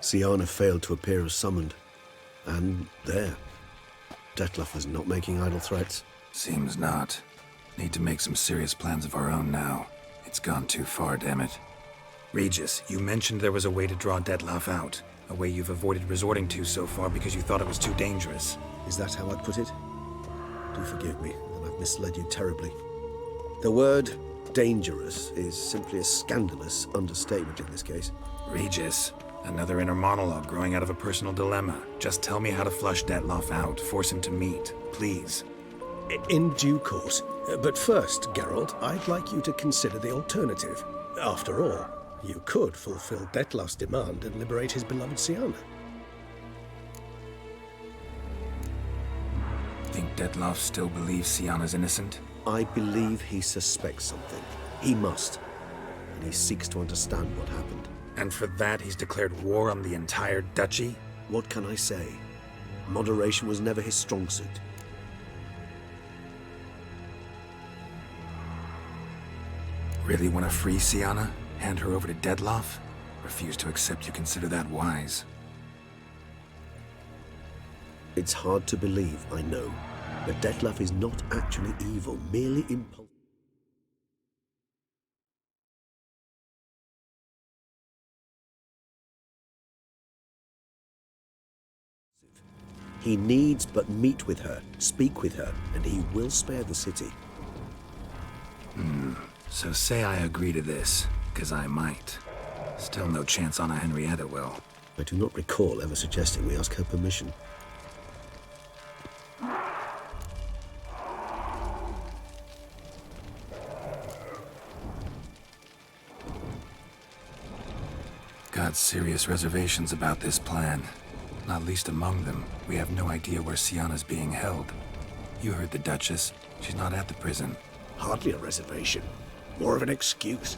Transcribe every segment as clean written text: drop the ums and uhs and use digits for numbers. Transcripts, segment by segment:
Siana failed to appear as summoned. And there. Detlef is not making idle threats. Seems not. Need to make some serious plans of our own now. It's gone too far, damn it. Regis, you mentioned there was a way to draw Detlef out. A way you've avoided resorting to so far because you thought it was too dangerous. Is that how I'd put it? Do forgive me that I've misled you terribly. The word dangerous is simply a scandalous understatement in this case. Regis, another inner monologue growing out of a personal dilemma. Just tell me how to flush Detlef out, force him to meet, please. In due course. But first, Geralt, I'd like you to consider the alternative. After all, you could fulfill Detlef's demand and liberate his beloved Siana. Think Detlef still believes Siana's innocent? I believe he suspects something. He must. And he seeks to understand what happened. And for that, he's declared war on the entire duchy? What can I say? Moderation was never his strong suit. Really want to free Siana? Hand her over to Detlef? Refuse to accept you consider that wise. It's hard to believe, I know. But Detlef is not actually evil, merely impulsive. He needs but meet with her, speak with her, and he will spare the city. So say I agree to this, because I might. Still no chance Anna Henrietta will. I do not recall ever suggesting we ask her permission. Got serious reservations about this plan. Not least among them, we have no idea where Siana's being held. You heard the Duchess. She's not at the prison. Hardly a reservation. More of an excuse.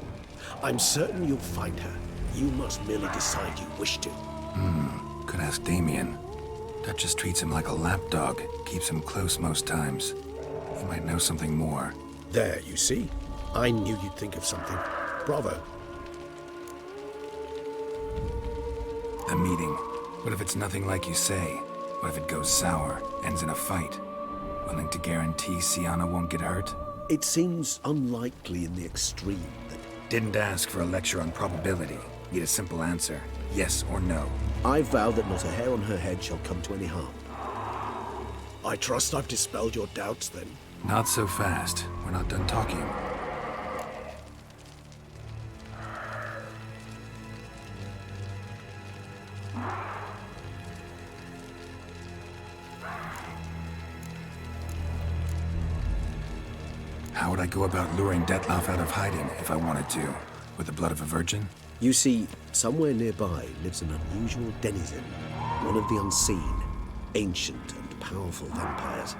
I'm certain you'll find her. You must merely decide you wish to. Could ask Damien. Duchess treats him like a lapdog, keeps him close most times. He might know something more. There, you see? I knew you'd think of something. Bravo. A meeting. What if it's nothing like you say? What if it goes sour, ends in a fight? Willing to guarantee Siana won't get hurt? It seems unlikely in the extreme that... Didn't ask for a lecture on probability. Need a simple answer. Yes or no. I vow that not a hair on her head shall come to any harm. I trust I've dispelled your doubts, then. Not so fast. We're not done talking. How would I go about luring Detlef out of hiding if I wanted to? With the blood of a virgin? You see, somewhere nearby lives an unusual denizen, one of the unseen, ancient and powerful vampires,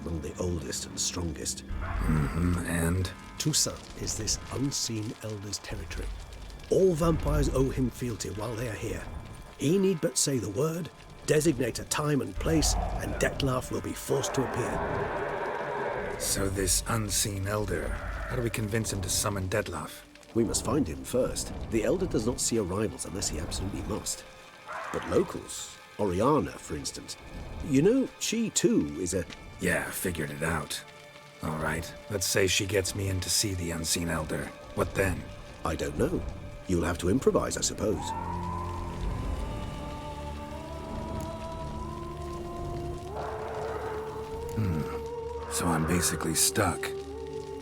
among the oldest and strongest. And? Toussaint is this unseen elder's territory. All vampires owe him fealty while they are here. He need but say the word, designate a time and place, and Detlef will be forced to appear. So this unseen elder, how do we convince him to summon Detlef? We must find him first. The Elder does not see arrivals unless he absolutely must. But locals, Oriana, for instance, you know, she too is a... Yeah, figured it out. All right, let's say she gets me in to see the unseen elder. What then? I don't know. You'll have to improvise, I suppose. So I'm basically stuck.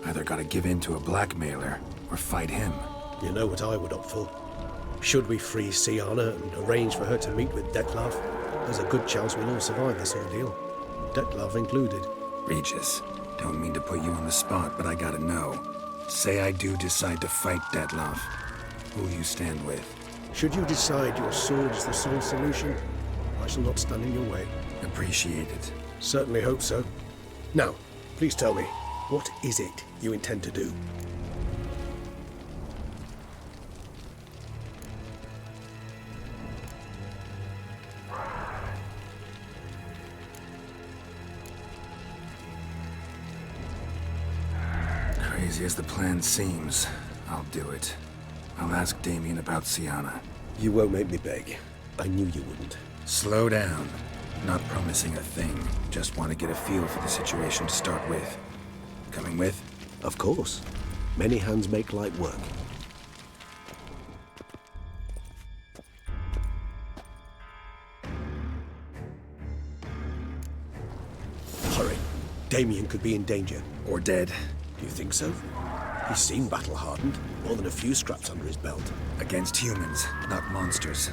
Either gotta give in to a blackmailer, or fight him. You know what I would opt for. Should we free Siana and arrange for her to meet with Detlef, there's a good chance we'll all survive this ordeal. Detlef included. Regis, don't mean to put you on the spot, but I gotta know. Say I do decide to fight Detlef. Who'll you stand with? Should you decide your sword is the sole solution, I shall not stand in your way. Appreciate it. Certainly hope so. Now, please tell me, what is it you intend to do? Crazy as the plan seems, I'll do it. I'll ask Damien about Siana. You won't make me beg. I knew you wouldn't. Slow down. Not promising a thing. Just want to get a feel for the situation to start with. Coming with? Of course. Many hands make light work. Hurry. Damien could be in danger. Or dead. Do you think so? He's seen battle-hardened. More than a few scraps under his belt. Against humans, not monsters.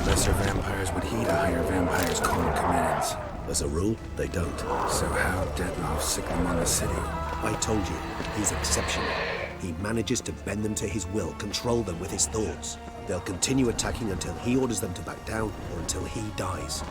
Lesser vampires would heed a higher vampire's calling commands. As a rule, they don't. So how Dettlaff sick them on the city? I told you, he's exceptional. He manages to bend them to his will, control them with his thoughts. They'll continue attacking until he orders them to back down or until he dies.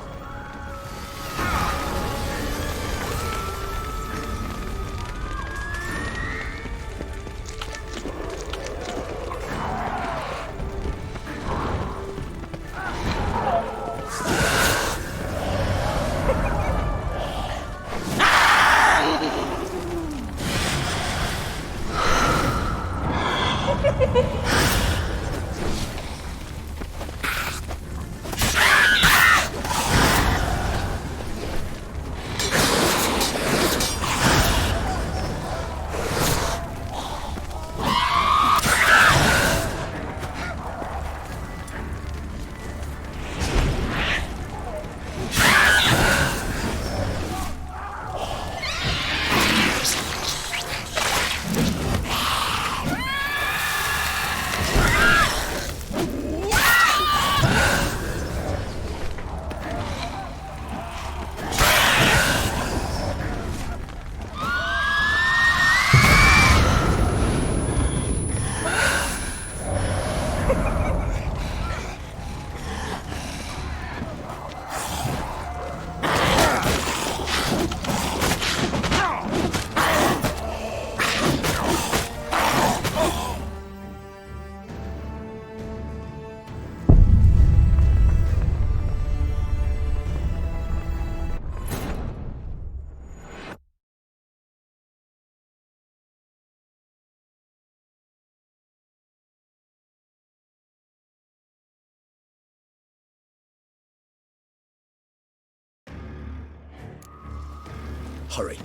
Hurry.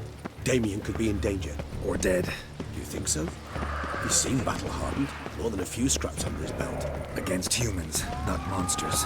Damien could be in danger. Or dead. Do you think so? He's seen battle-hardened. More than a few scraps under his belt. Against humans, not monsters.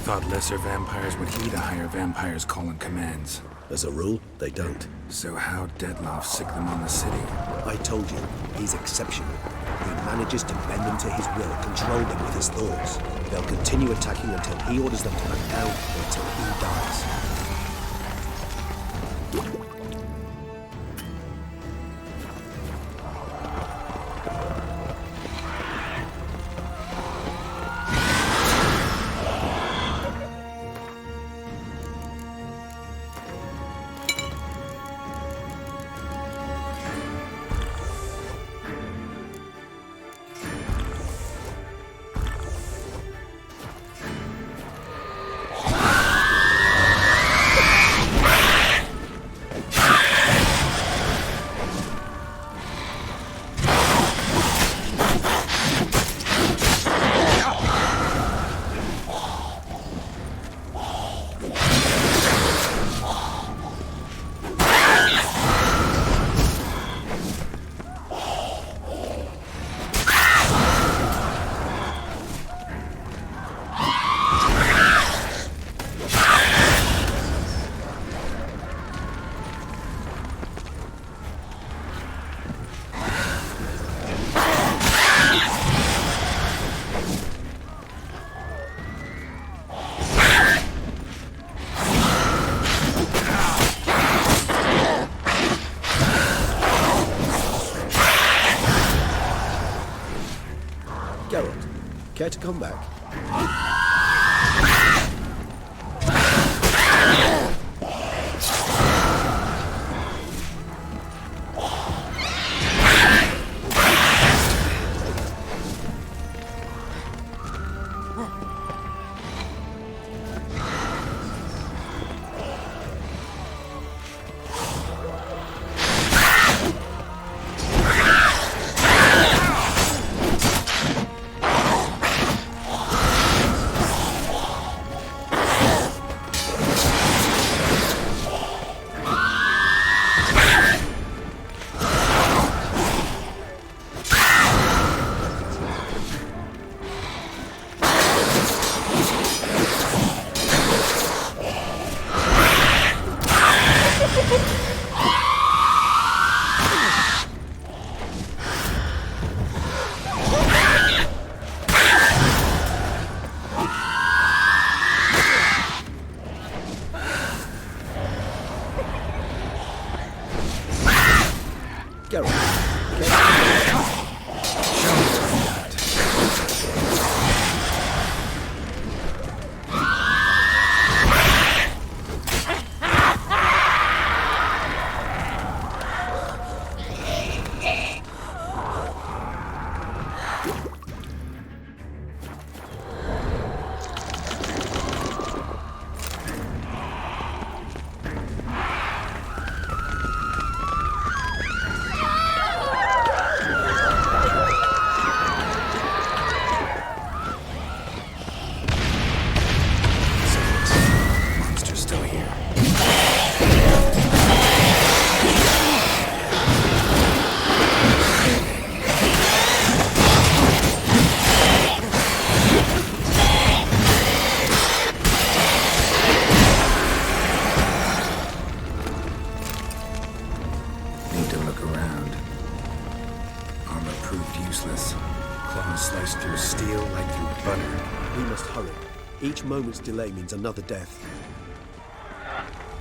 thought lesser vampires would heed a higher vampire's call and commands. As a rule, they don't. So how'd Dettlaff sick them on the city? I told you, he's exceptional. He manages to bend them to his will, control them with his thoughts. They'll continue attacking until he orders them to back down, or until he dies. Care to come back? Sliced through steel like through butter. We must hurry. Each moment's delay means another death.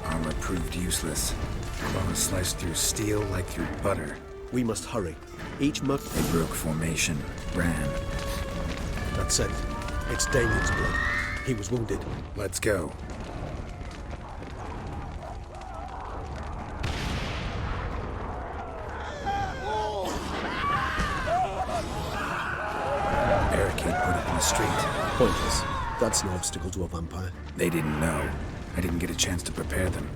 Armor proved useless. Claws sliced through steel like through butter. We must hurry. Each moment... They broke formation, ran. That's it. It's Damien's blood. He was wounded. Let's go. Street. Pointless. That's no obstacle to a vampire. They didn't know. I didn't get a chance to prepare them.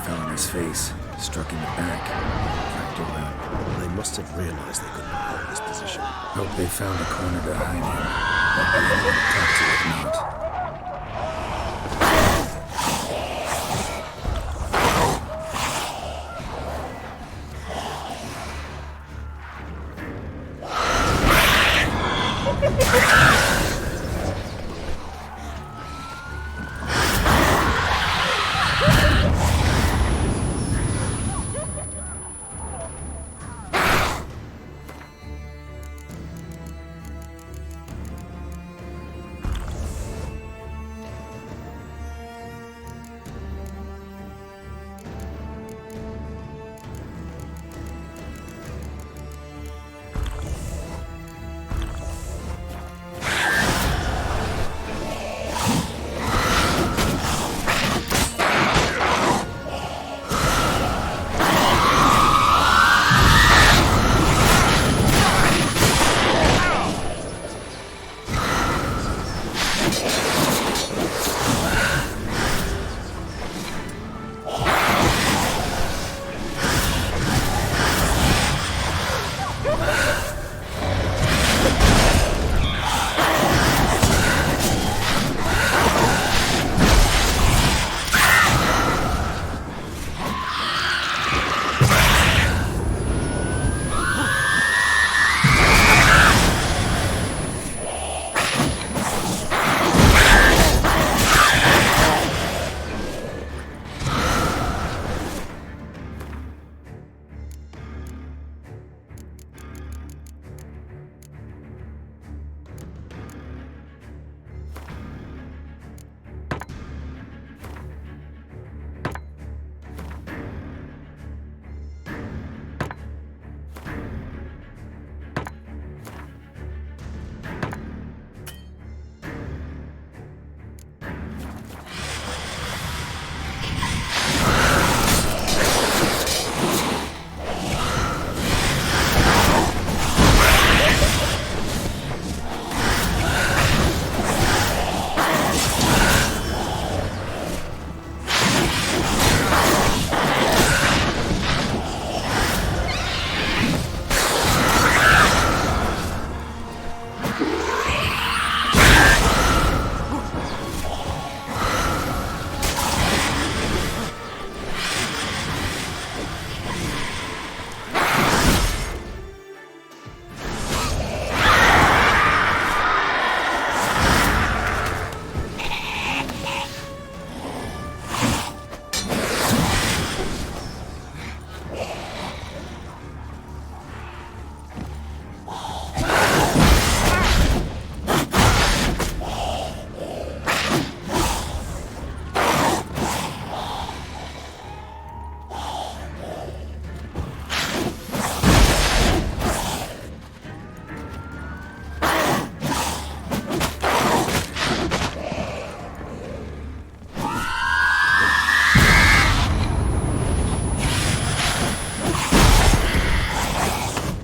Fell on his face, struck in the back, cracked around. They must have realized they couldn't hold this position. Hope they found a corner to hide him. But they had to talk to if not.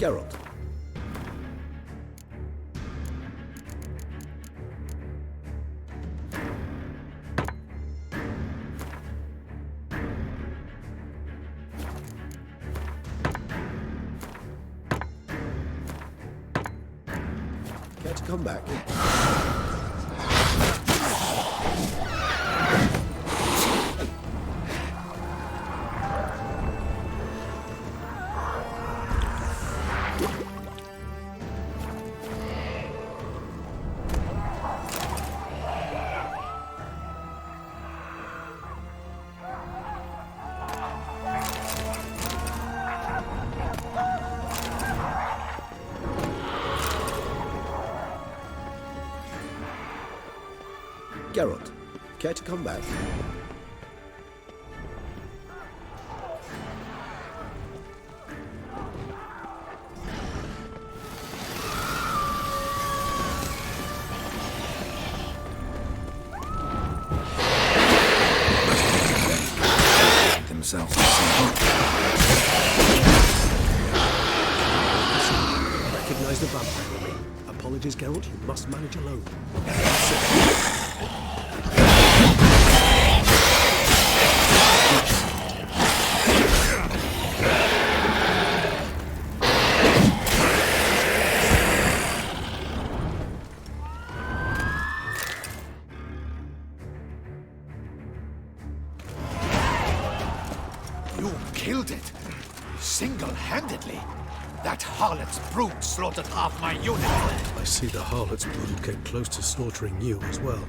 Geralt. Care to come back? Geralt, care to come back? Themselves. Recognize the vampire in me. Apologies, Geralt, you must manage alone. You killed it! Single-handedly! That harlot's brute slaughtered half my unit! I see the harlot's brood came close to slaughtering you as well.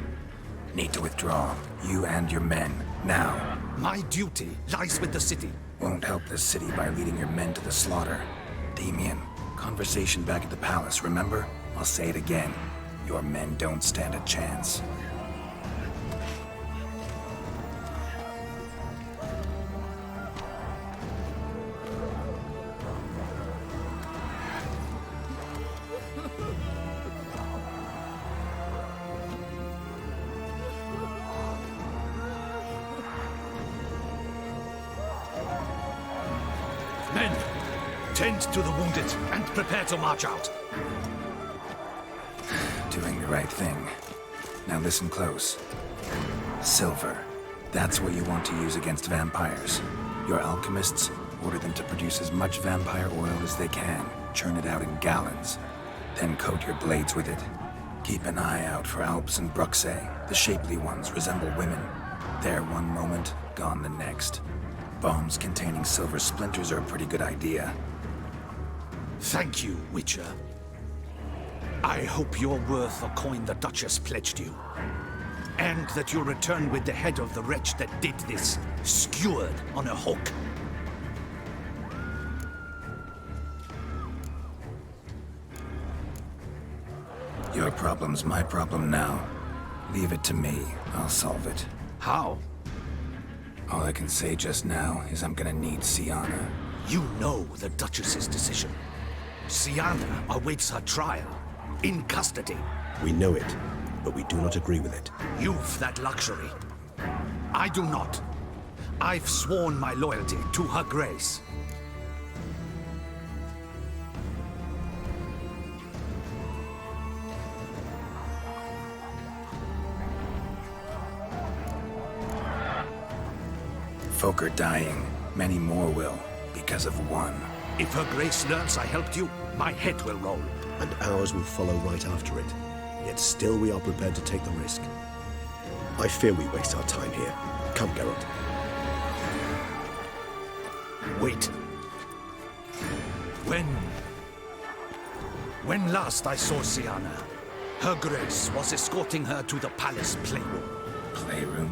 Need to withdraw. You and your men. Now. My duty lies with the city. Won't help the city by leading your men to the slaughter. Damien, conversation back at the palace, remember? I'll say it again. Your men don't stand a chance. Men, tend to the wounded and prepare to march out. Doing the right thing. Now listen close. Silver. That's what you want to use against vampires. Your alchemists, order them to produce as much vampire oil as they can. Churn it out in gallons. Then coat your blades with it. Keep an eye out for Alps and Bruxae. The shapely ones resemble women. There one moment, gone the next. Bombs containing silver splinters are a pretty good idea. Thank you, Witcher. I hope you're worth the coin the Duchess pledged you. And that you'll return with the head of the wretch that did this, skewered on a hook. Your problem's my problem now. Leave it to me. I'll solve it. How? All I can say just now is I'm gonna need Sienna. You know the Duchess's decision. Sienna awaits her trial, in custody. We know it, but we do not agree with it. You've that luxury. I do not. I've sworn my loyalty to her grace. Folk are dying. Many more will, because of one. If her grace learns I helped you, my head will roll. And ours will follow right after it. Yet still we are prepared to take the risk. I fear we waste our time here. Come, Geralt. Wait. When last I saw Sienna, her grace was escorting her to the palace playroom. Playroom?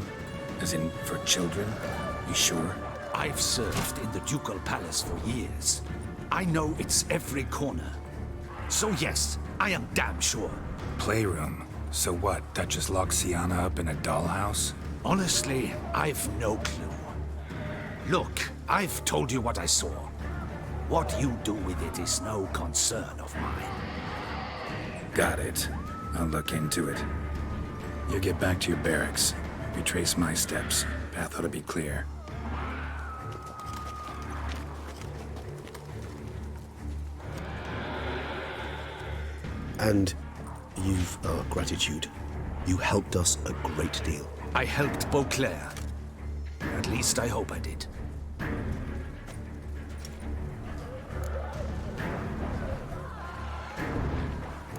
As in, for children? You sure? I've served in the ducal palace for years. I know it's every corner. So yes, I am damn sure. Playroom? So what, Duchess locks Sienna up in a dollhouse? Honestly, I've no clue. Look, I've told you what I saw. What you do with it is no concern of mine. Got it. I'll look into it. You get back to your barracks. Retrace my steps. Path ought to be clear. And you've our gratitude. You helped us a great deal. I helped Beauclair. At least I hope I did.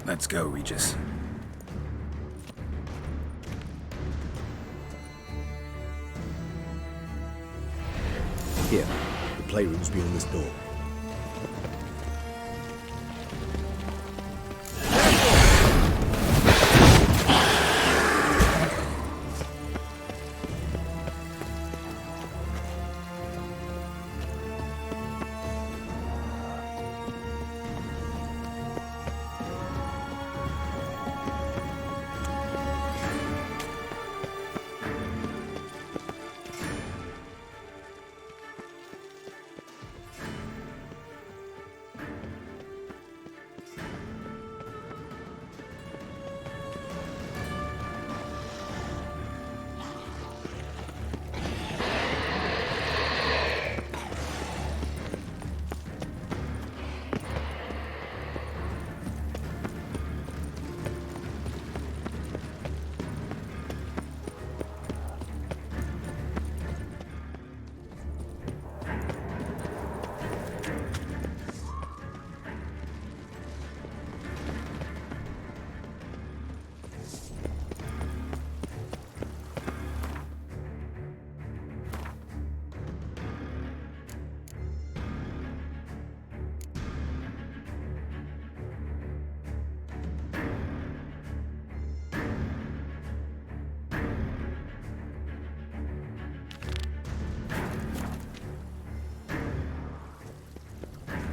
Let's go, Regis. Here, the playroom's beyond this door.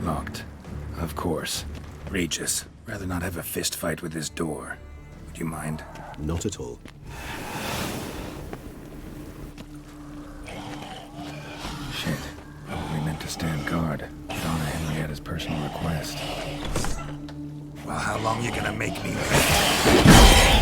Locked. Of course. Regis, rather not have a fist fight with this door. Would you mind? Not at all. Shit. Probably meant to stand guard. Donna Henrietta's personal request. Well, how long you gonna make me wait?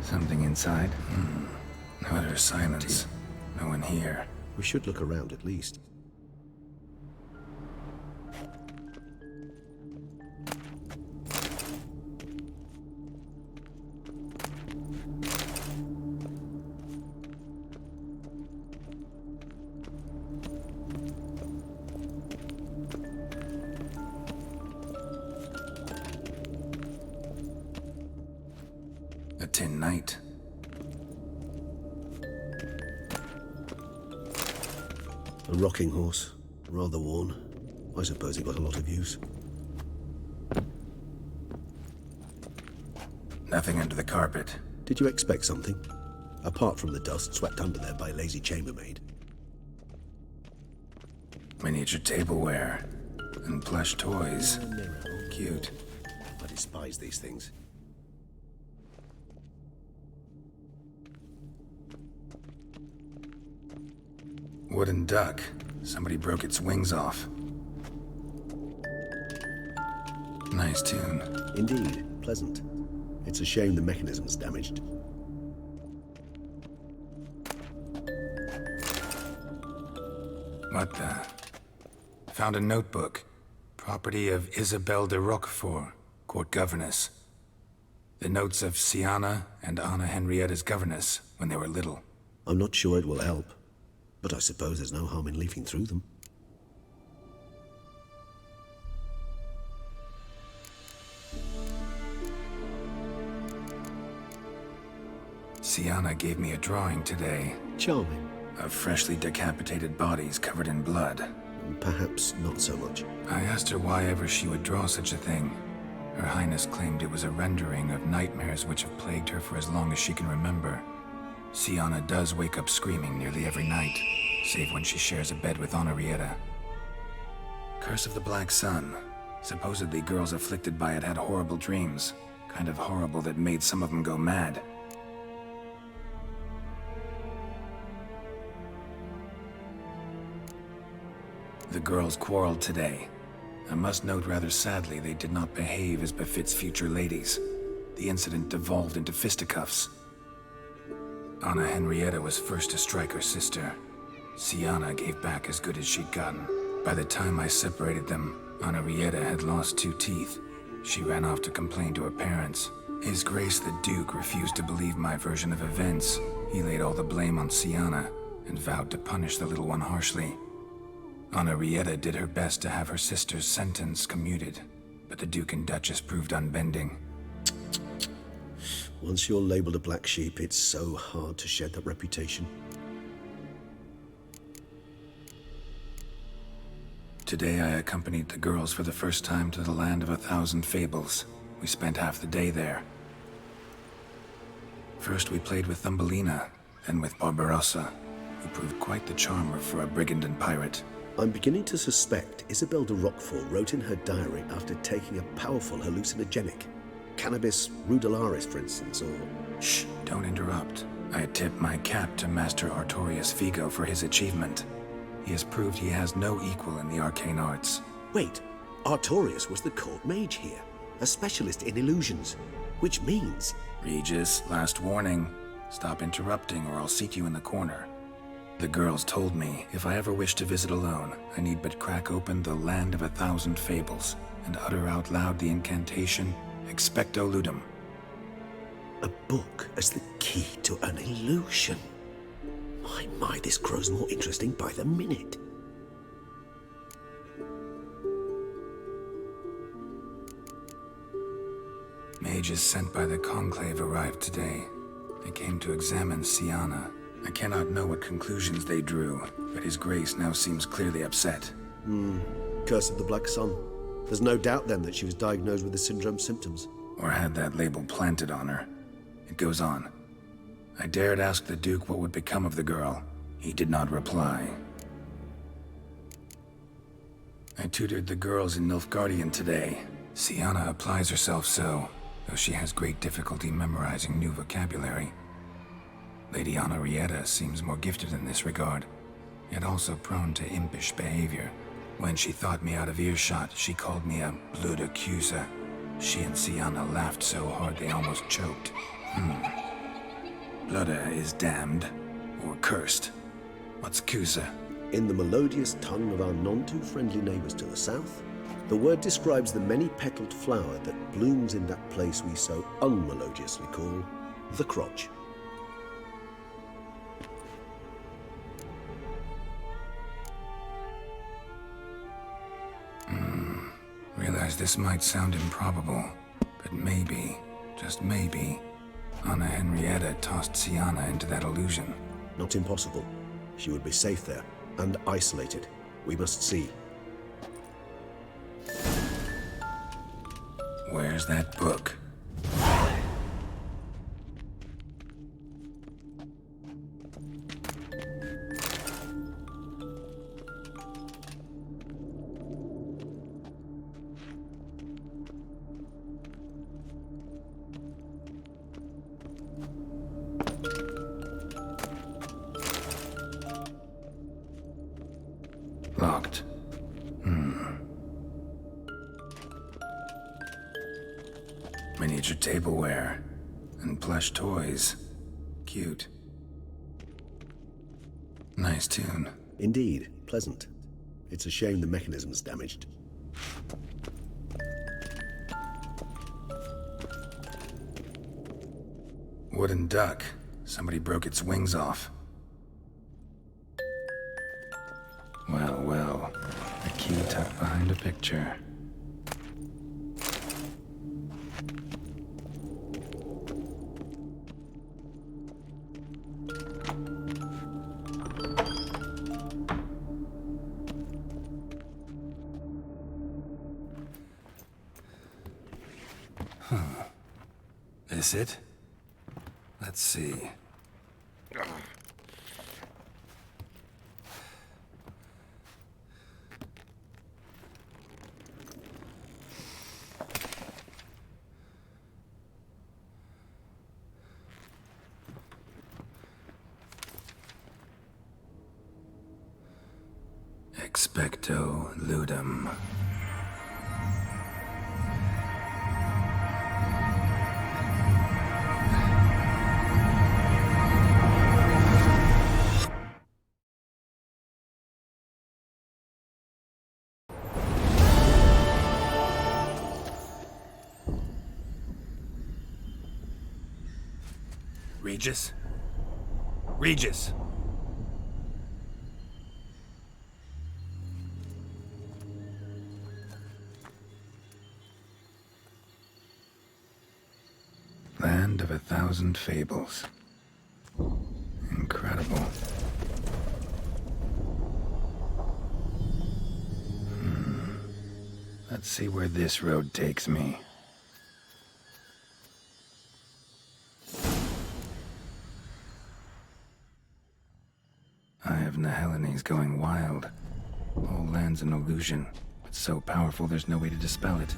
Something inside? Utter silence. No one here. We should look around at least. A tin knight. A rocking horse, rather worn. I suppose it got a lot of use. Nothing under the carpet. Did you expect something? Apart from the dust swept under there by a lazy chambermaid. Miniature tableware. And plush toys. Cute. I despise these things. Wooden duck. Somebody broke its wings off. Nice tune. Indeed, pleasant. It's a shame the mechanism's damaged. What the? Found a notebook. Property of Isabelle de Roquefort, court governess. The notes of Sienna and Anna Henrietta's governess when they were little. I'm not sure it will help, but I suppose there's no harm in leafing through them. Sienna gave me a drawing today Charming. of freshly decapitated bodies covered in blood. Perhaps not so much. I asked her why ever she would draw such a thing. Her Highness claimed it was a rendering of nightmares which have plagued her for as long as she can remember. Sienna does wake up screaming nearly every night, save when she shares a bed with Henrietta. Curse of the Black Sun. Supposedly girls afflicted by it had horrible dreams. Kind of horrible that made some of them go mad. The girls quarreled today. I must note rather sadly they did not behave as befits future ladies. The incident devolved into fisticuffs. Anna Henrietta was first to strike her sister. Sienna gave back as good as she'd gotten. By the time I separated them, Anna Rieta had lost 2 teeth. She ran off to complain to her parents. His Grace the Duke refused to believe my version of events. He laid all the blame on Sienna and vowed to punish the little one harshly. Anna Rieta did her best to have her sister's sentence commuted, but the Duke and Duchess proved unbending. Once you're labeled a black sheep, it's so hard to shed that reputation. Today I accompanied the girls for the first time to the land of 1,000 fables. We spent half the day there. First we played with Thumbelina, then with Barbarossa, who proved quite the charmer for a brigand and pirate. I'm beginning to suspect Isabel de Roquefort wrote in her diary after taking a powerful hallucinogenic. Cannabis rudularis, for instance, or... Shh, don't interrupt. I tip my cap to Master Artorius Vigo for his achievement. He has proved he has no equal in the arcane arts. Wait, Artorius was the court mage here, a specialist in illusions, which means... Regis, last warning. Stop interrupting or I'll seat you in the corner. The girls told me if I ever wish to visit alone, I need but crack open the land of 1,000 fables and utter out loud the incantation, Expecto Ludum. A book as the key to an illusion. My, this grows more interesting by the minute. Mages sent by the Conclave arrived today. They came to examine Sienna. I cannot know what conclusions they drew, but His Grace now seems clearly upset. Curse of the Black Sun. There's no doubt then that she was diagnosed with the syndrome symptoms. Or had that label planted on her. It goes on. I dared ask the Duke what would become of the girl. He did not reply. I tutored the girls in Nilfgaardian today. Sienna applies herself so, though she has great difficulty memorizing new vocabulary. Lady Anna Rieta seems more gifted in this regard, yet also prone to impish behavior. When she thought me out of earshot, she called me a blood accuser. She and Sienna laughed so hard they almost choked. Blooda is damned, or cursed. What's Cusa? In the melodious tongue of our none-too-friendly neighbors to the south, the word describes the many-petaled flower that blooms in that place we so unmelodiously call the crotch. Realize this might sound improbable, but maybe, just maybe, Anna Henrietta tossed Sienna into that illusion. Not impossible. She would be safe there, and isolated. We must see. Where's that book? Locked. Miniature tableware. And plush toys. Cute. Nice tune. Indeed, pleasant. It's a shame the mechanism's damaged. Wooden duck. Somebody broke its wings off. Well, well. A key tucked behind a picture. This it? Let's see. Expecto ludum. Regis? Regis! Land of 1,000 fables. Incredible. Let's see where this road takes me. Eye of Nehelines going wild. All land's an illusion, but so powerful there's no way to dispel it.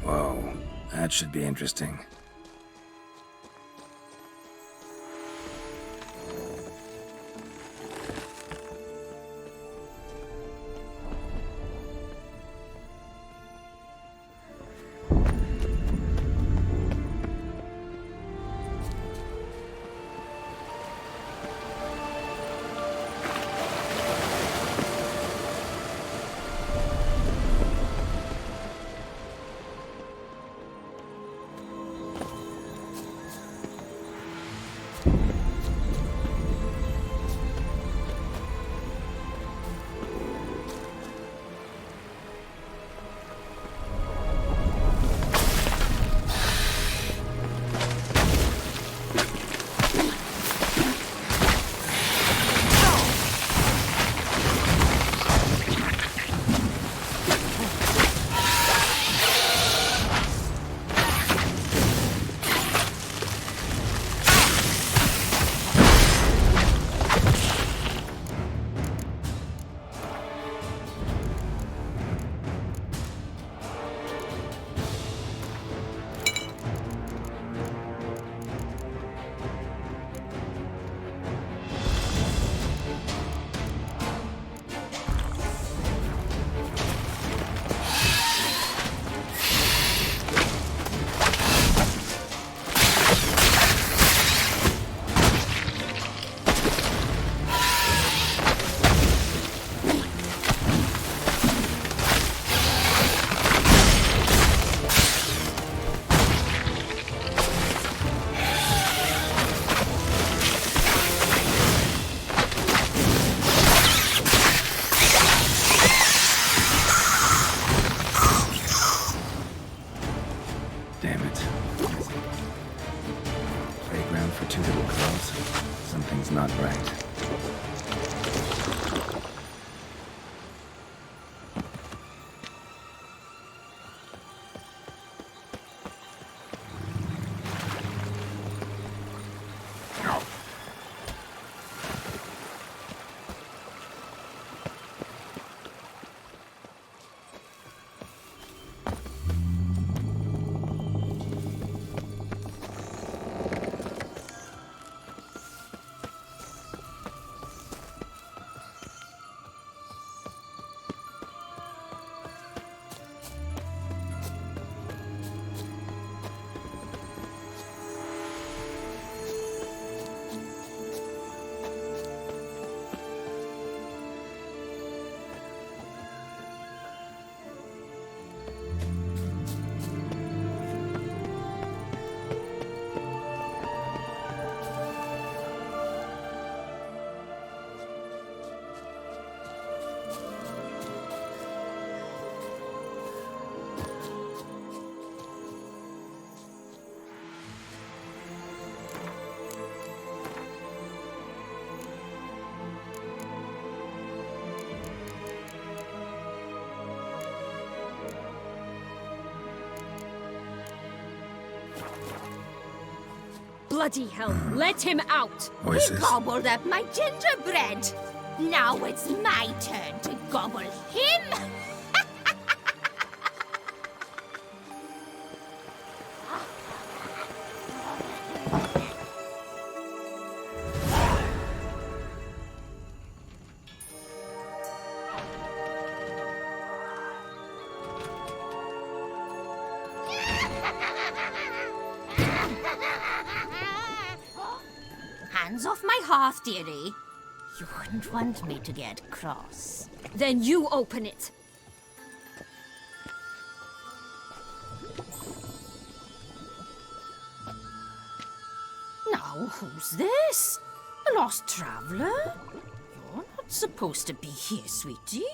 Whoa, that should be interesting. Bloody hell, let him out! Voices. He gobbled up my gingerbread. Now it's my turn to gobble him. Hands off my hearth, dearie. You wouldn't want me to get cross. Then you open it. Now, who's this? A lost traveler? You're not supposed to be here, sweetie.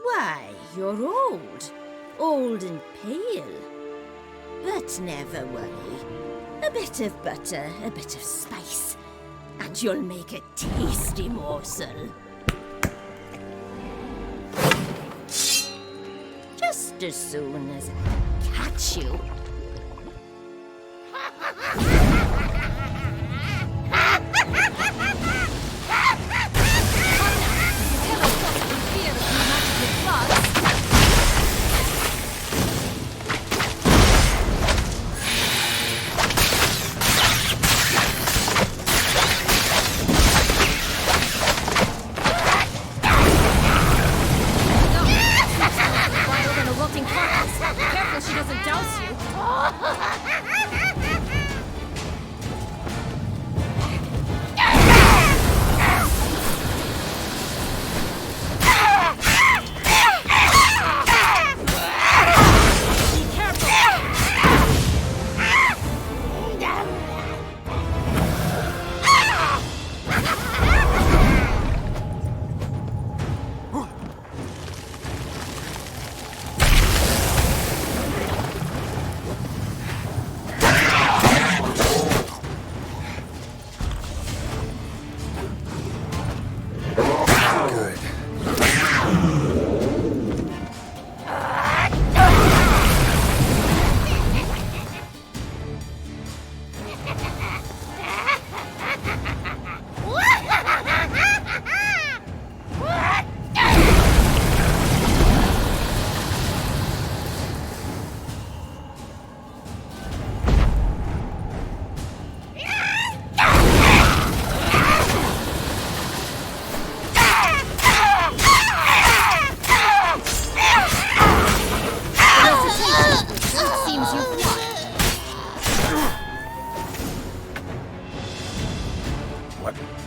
Why, you're old. Old and pale. But never worry. A bit of butter, a bit of spice, and you'll make a tasty morsel. Just as soon as I catch you. Careful she doesn't douse you.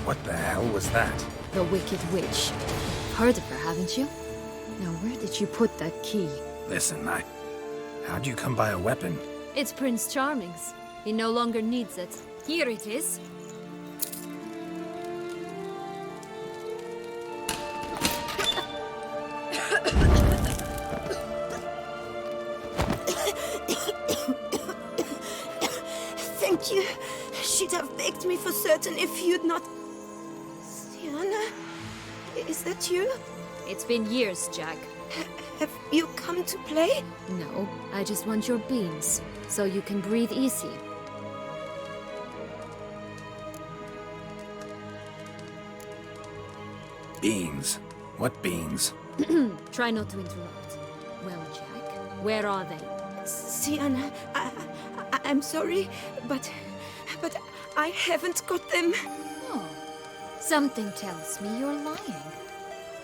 What the hell was that? The Wicked Witch. Heard of her, haven't you? Now, where did you put that key? Listen, how'd you come by a weapon? It's Prince Charming's. He no longer needs it. Here it is. Thank you. She'd have begged me for certain if you'd not... Sienna? Is that you? It's been years, Jack. Have you come to play? No, I just want your beans, so you can breathe easy. Beans? What beans? Try not to interrupt. Well, Jack, where are they? Sienna, I'm sorry, but I haven't got them. Oh, something tells me you're lying.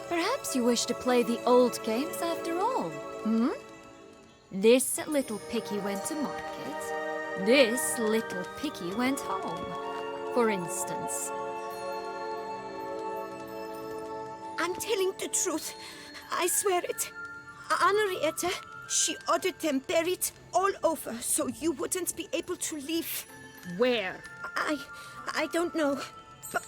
Perhaps you wish to play the old games after all, hmm? This little picky went to market. This little picky went home, for instance. I'm telling the truth. I swear it. Henrietta, she ordered them buried all over so you wouldn't be able to leave. Where? I don't know.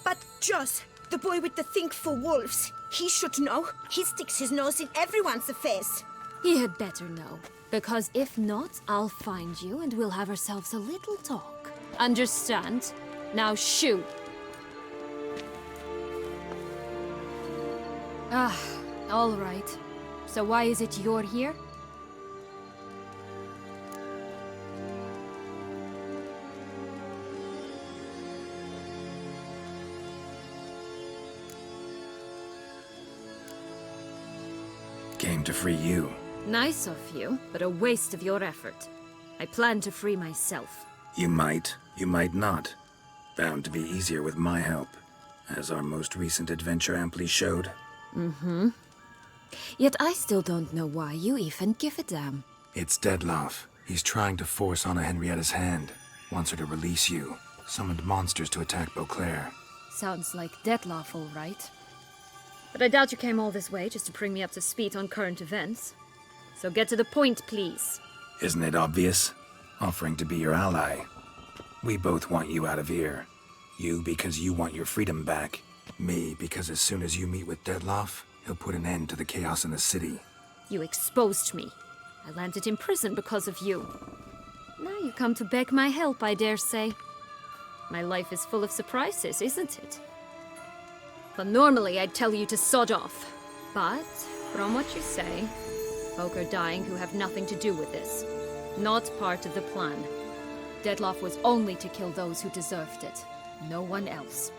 But Joss, the boy with the thing for wolves, he should know. He sticks his nose in everyone's affairs. He had better know, because if not, I'll find you and we'll have ourselves a little talk. Understand? Now shoo! Ah, all right. So why is it you're here? Came to free you. Nice of you, but a waste of your effort. I plan to free myself. You might not. Bound to be easier with my help, as our most recent adventure amply showed. Yet I still don't know why you even give a damn. It's Dettlaff. He's trying to force Anna Henrietta's hand. Wants her to release you. Summoned monsters to attack Beauclair. Sounds like Dettlaff, all right. But I doubt you came all this way just to bring me up to speed on current events. So get to the point, please. Isn't it obvious? Offering to be your ally. We both want you out of here. You because you want your freedom back. Me because as soon as you meet with Dettlaff, he'll put an end to the chaos in the city. You exposed me. I landed in prison because of you. Now you come to beg my help, I dare say. My life is full of surprises, isn't it? But normally I'd tell you to sod off. But, from what you say, folk are dying who have nothing to do with this. Not part of the plan. Dettlaff was only to kill those who deserved it. No one else.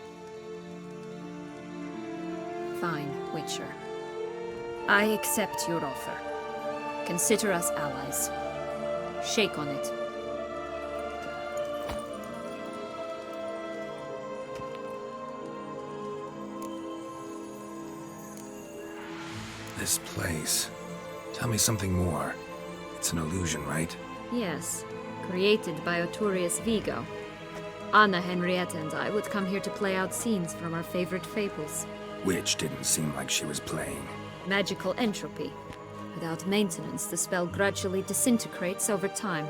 Fine, Witcher. I accept your offer. Consider us allies. Shake on it. This place. Tell me something more. It's an illusion, right? Yes, created by Arturius Vigo. Anna Henrietta and I would come here to play out scenes from our favorite fables. Which didn't seem like she was playing. Magical entropy. Without maintenance, the spell gradually disintegrates over time.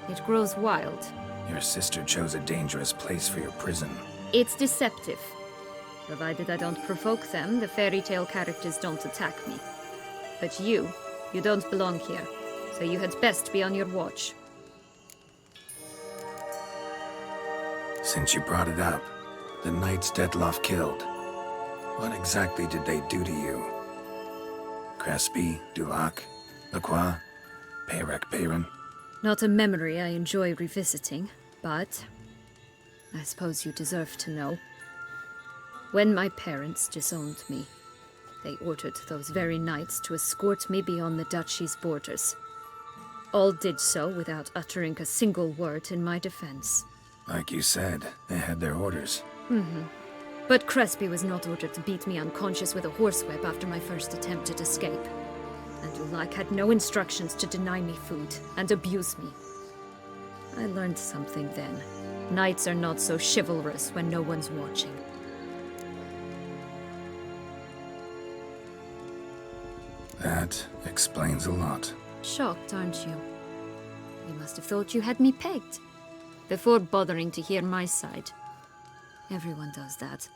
It grows wild. Your sister chose a dangerous place for your prison. It's deceptive. Provided I don't provoke them, the fairy tale characters don't attack me. But you don't belong here, so you had best be on your watch. Since you brought it up, the knights Dettlaff killed. What exactly did they do to you? Crespi, Dulac, Lacroix, Peyrac Peyron? Not a memory I enjoy revisiting, but I suppose you deserve to know. When my parents disowned me, they ordered those very knights to escort me beyond the duchy's borders. All did so without uttering a single word in my defense. Like you said, they had their orders. But Crespi was not ordered to beat me unconscious with a horsewhip after my first attempt at escape. And Dulac had no instructions to deny me food and abuse me. I learned something then. Knights are not so chivalrous when no one's watching. That explains a lot. Shocked, aren't you? You must have thought you had me pegged. Before bothering to hear my side. Everyone does that.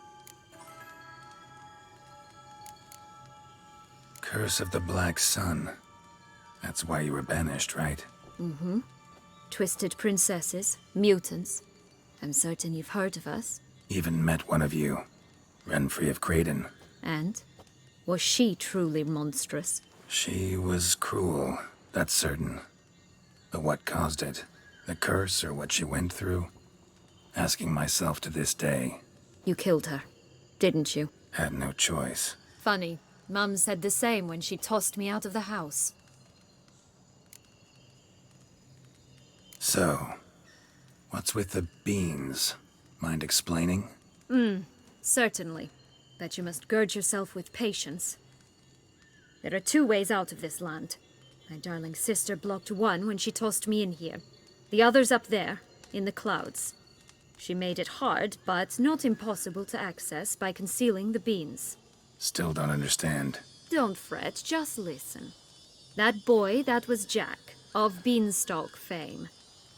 Curse of the Black Sun. That's why you were banished, right? Twisted princesses, mutants. I'm certain you've heard of us. Even met one of you. Renfrey of Craden. And? Was she truly monstrous? She was cruel, that's certain. But what caused it? The curse or what she went through? Asking myself to this day. You killed her, didn't you? Had no choice. Funny. Mum said the same when she tossed me out of the house. So, what's with the beans? Mind explaining? Certainly. But you must gird yourself with patience. There are two ways out of this land. My darling sister blocked one when she tossed me in here. The other's up there, in the clouds. She made it hard, but not impossible to access by concealing the beans. Still don't understand. Don't fret, just listen. That boy, that was Jack, of Beanstalk fame.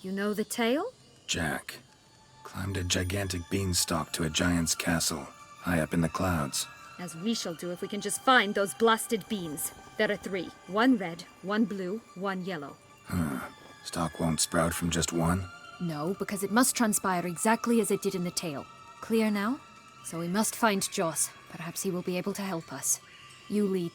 You know the tale? Jack climbed a gigantic beanstalk to a giant's castle, high up in the clouds. As we shall do if we can just find those blasted beans. There are 3. 1 red, 1 blue, 1 yellow. Stalk won't sprout from just one? No, because it must transpire exactly as it did in the tale. Clear now? So we must find Joss. Perhaps he will be able to help us. You lead.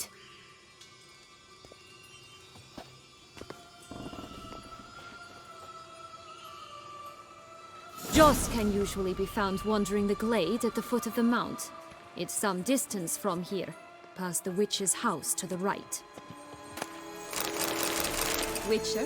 Joss can usually be found wandering the glade at the foot of the mount. It's some distance from here, past the witch's house to the right. Witcher.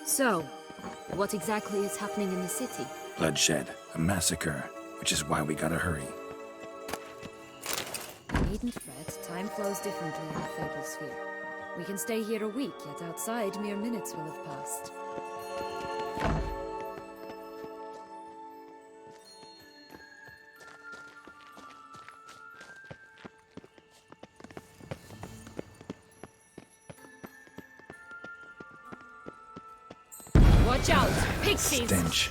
So, what exactly is happening in the city? Bloodshed, a massacre, which is why we gotta hurry. Needn't fret, time flows differently in the Fable Sphere. We can stay here a week, yet outside mere minutes will have passed. Watch out! Pixies! Stench.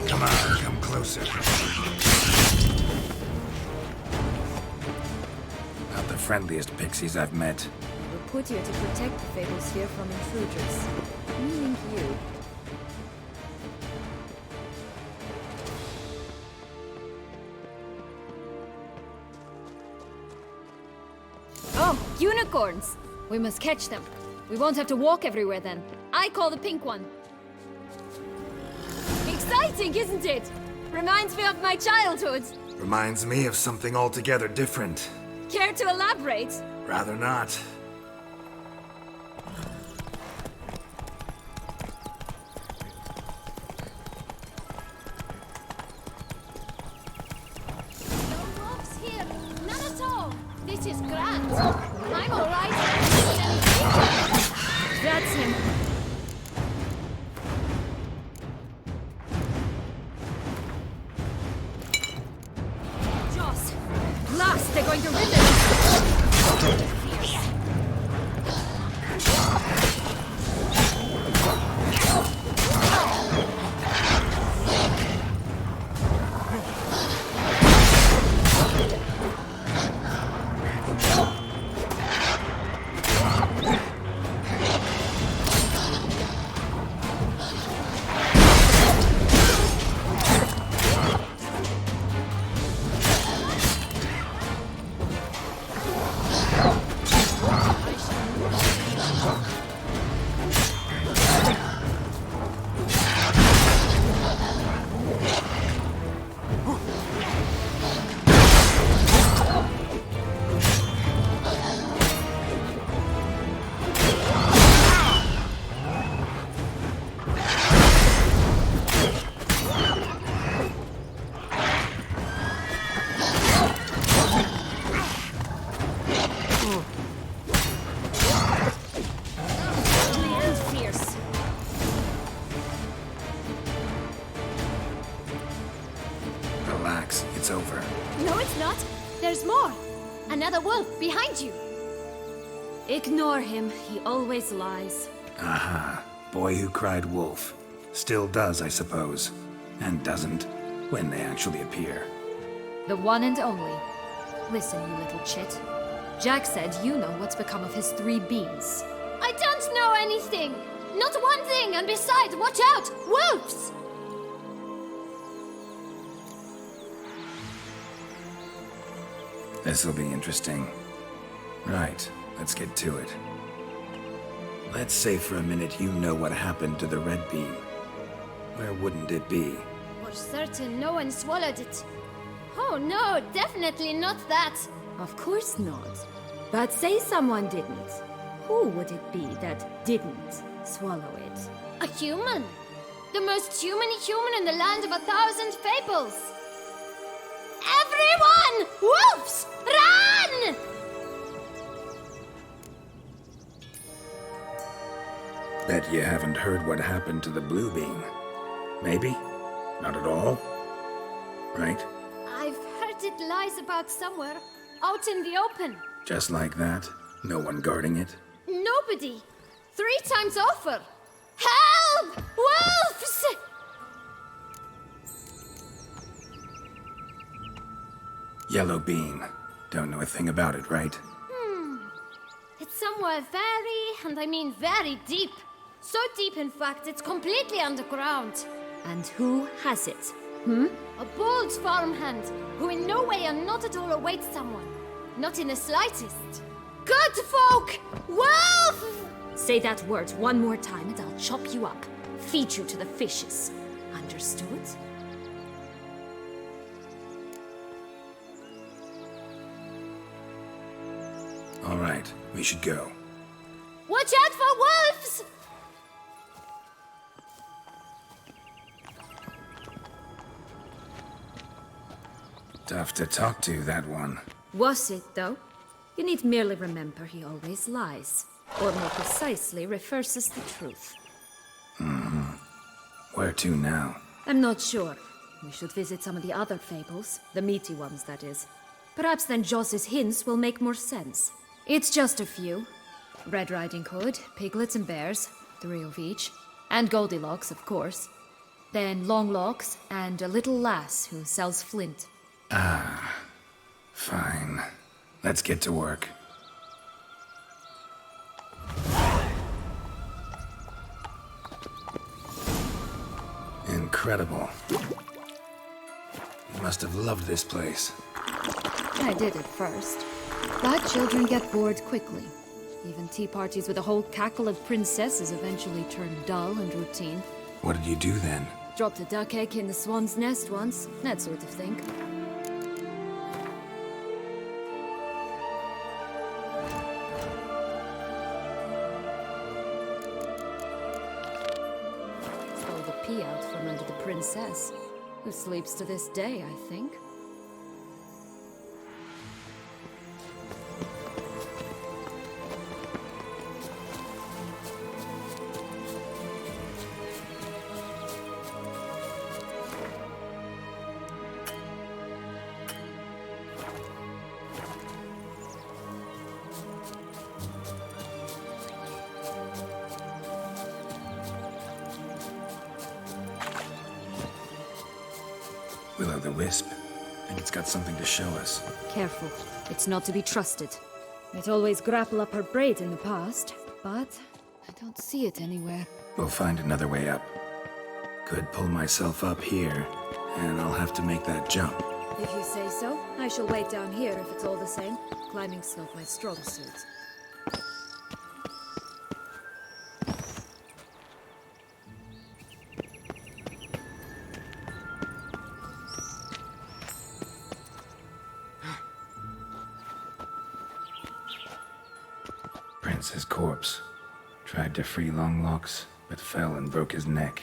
Come on, come closer. Not the friendliest pixies I've met. We're put here to protect the Fable Sphere from intruders. Meaning you. Oh, unicorns! We must catch them. We won't have to walk everywhere then. I call the pink one. Exciting, isn't it? Reminds me of my childhood. Reminds me of something altogether different. Care to elaborate? Rather not. No wolves here. None at all. This is grand. I'm all right. That's him. Joss! Blast! They're going to rip it! Relax, it's over. No, it's not. There's more. Another wolf behind you. Ignore him. He always lies. Aha. Boy who cried wolf. Still does, I suppose. And doesn't, when they actually appear. The one and only. Listen, you little chit. Jack said you know what's become of his 3 beans. I don't know anything! Not one thing, and besides, watch out! Wolves! This'll be interesting. Right, let's get to it. Let's say for a minute you know what happened to the red bean. Where wouldn't it be? For certain, no one swallowed it. Oh no, definitely not that. Of course not. But say someone didn't. Who would it be that didn't swallow it? A human. The most human-y human in the land of 1,000 fables. Everyone! Wolves! Run! Bet you haven't heard what happened to the blue bean. Maybe? Not at all? Right? I've heard it lies about somewhere, out in the open. Just like that? No one guarding it? Nobody. 3 times over. Help! Wolves! Yellow bean. Don't know a thing about it, right? It's somewhere very, and I mean very deep. So deep, in fact, it's completely underground. And who has it? A bold farmhand, who in no way and not at all awaits someone. Not in the slightest. Good folk! Wolf! Say that word one more time and I'll chop you up. Feed you to the fishes. Understood? All right, we should go. Watch out for wolves! Tough to talk to, that one. Was it, though? You need merely remember he always lies. Or more precisely, reverses the truth. Where to now? I'm not sure. We should visit some of the other fables. The meaty ones, that is. Perhaps then Joss's hints will make more sense. It's just a few. Red Riding Hood, piglets and bears, 3 of each. And Goldilocks, of course. Then Longlocks, and a little lass who sells flint. Fine. Let's get to work. Incredible. You must have loved this place. I did at first. But children get bored quickly. Even tea parties with a whole cackle of princesses eventually turn dull and routine. What did you do then? Dropped a duck egg in the swan's nest once, that sort of thing. Stole the pea out from under the princess, who sleeps to this day, I think. Will-o'-the-wisp. Think it's got something to show us. Careful. It's not to be trusted. Might always grapple up her braid in the past, but I don't see it anywhere. We'll find another way up. Could pull myself up here, and I'll have to make that jump. If you say so, I shall wait down here if it's all the same. Climbing's not my strong suit. Prince's corpse. Tried to free Longlocks, but fell and broke his neck.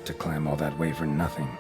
To climb all that way for nothing.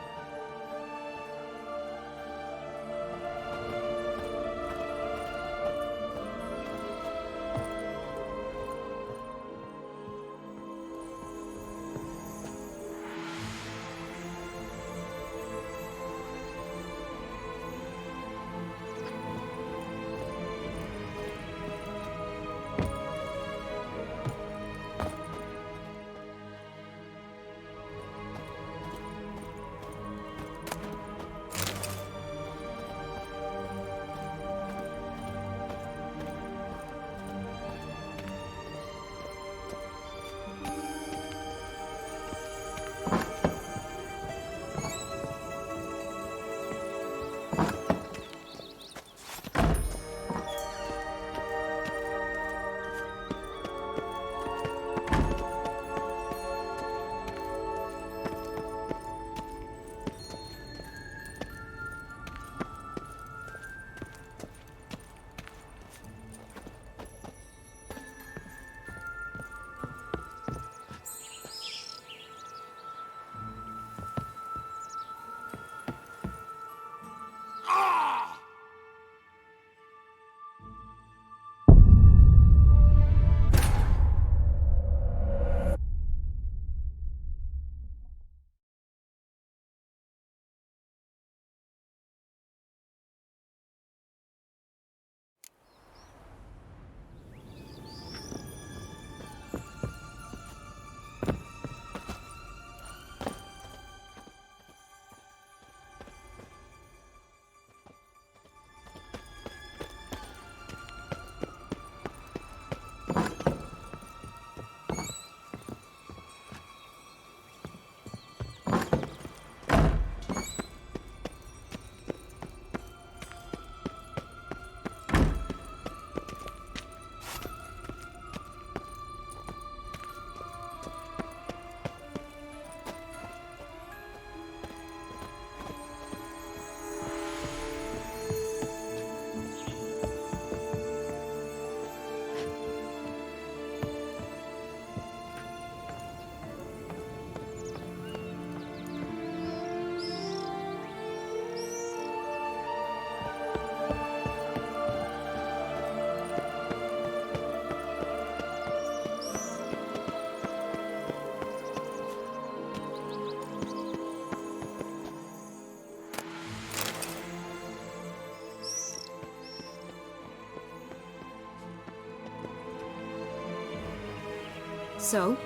So?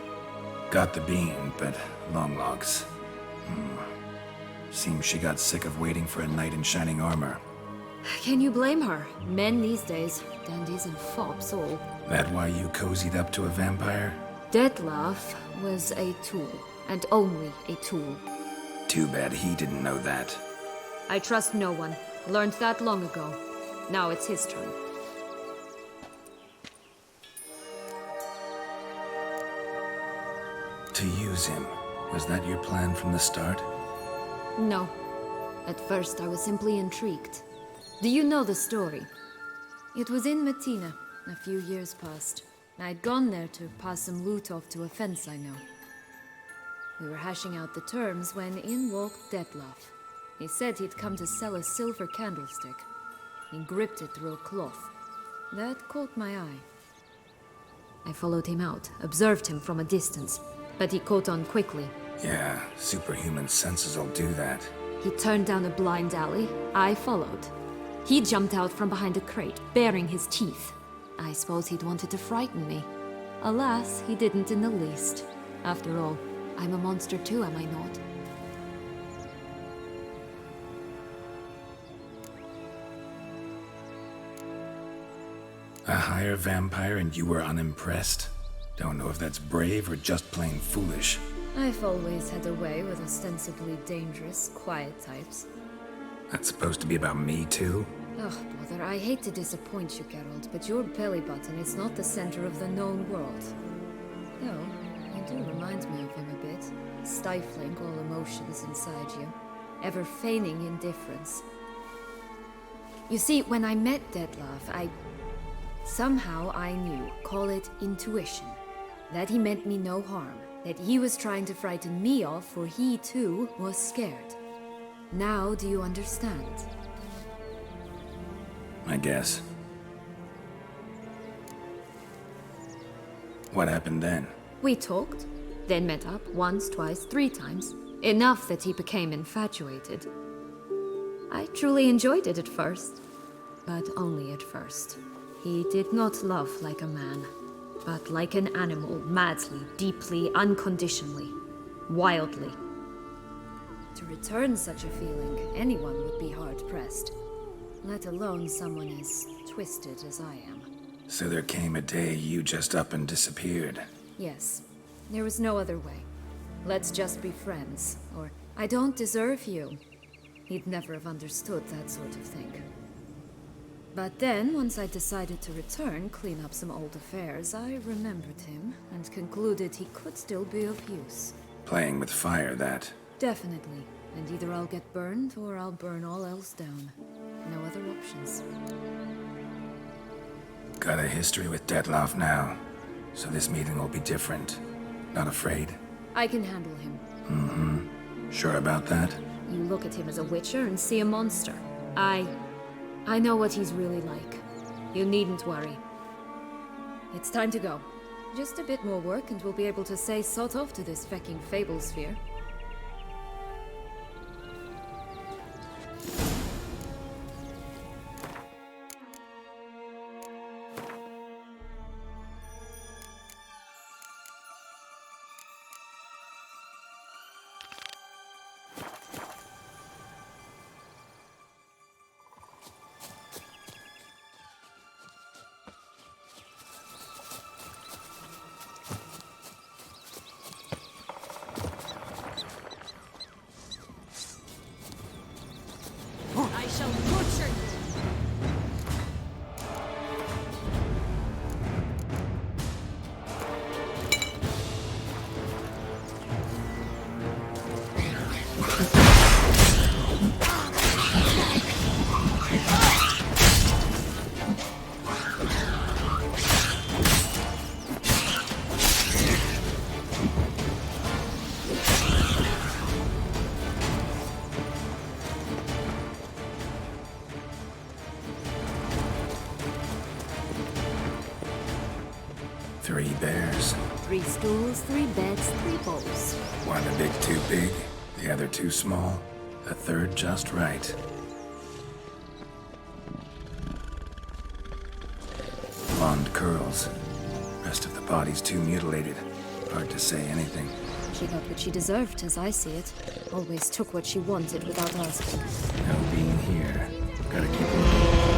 Got the bean, but long logs. Seems she got sick of waiting for a knight in shining armor. Can you blame her? Men these days, dandies and fops all. That why you cozied up to a vampire? Detlef was a tool, and only a tool. Too bad he didn't know that. I trust no one. Learned that long ago. Now it's his turn. To use him. Was that your plan from the start? No. At first I was simply intrigued. Do you know the story? It was in Metina, a few years past. I'd gone there to pass some loot off to a fence I know. We were hashing out the terms when in walked Detlef. He said he'd come to sell a silver candlestick. He gripped it through a cloth. That caught my eye. I followed him out, observed him from a distance, but he caught on quickly. Yeah, superhuman senses will do that. He turned down a blind alley. I followed. He jumped out from behind a crate, baring his teeth. I suppose he'd wanted to frighten me. Alas, he didn't in the least. After all, I'm a monster too, am I not? A higher vampire and you were unimpressed? Don't know if that's brave or just plain foolish. I've always had a way with ostensibly dangerous, quiet types. That's supposed to be about me too? Ugh, bother, I hate to disappoint you, Geralt, but your belly button is not the center of the known world. Though, you do remind me of him a bit. Stifling all emotions inside you. Ever feigning indifference. You see, when I met Detlef, somehow I knew, call it intuition, that he meant me no harm. That he was trying to frighten me off, for he too was scared. Now do you understand? I guess. What happened then? We talked, then met up once, twice, 3 times. Enough that he became infatuated. I truly enjoyed it at first, but only at first. He did not love like a man, but like an animal, madly, deeply, unconditionally, wildly. To return such a feeling, anyone would be hard-pressed, let alone someone as twisted as I am. So there came a day you just up and disappeared. Yes, there was no other way. Let's just be friends, or I don't deserve you. He'd never have understood that sort of thing. But then, once I decided to return, clean up some old affairs, I remembered him and concluded he could still be of use. Playing with fire, that. Definitely. And either I'll get burned, or I'll burn all else down. No other options. Got a history with Dettlaff now, so this meeting will be different. Not afraid? I can handle him. Mm-hmm. Sure about that? You look at him as a witcher and see a monster. I know what he's really like. You needn't worry. It's time to go. Just a bit more work and we'll be able to say sod off to this fecking fable sphere. I shall butcher you. Three bears. 3 stools, 3 beds, 3 bowls. One a bit too big, the other too small, the third just right. Blonde curls. Rest of the body's too mutilated. Hard to say anything. She got what she deserved, as I see it. Always took what she wanted without asking. No being here. Gotta keep moving.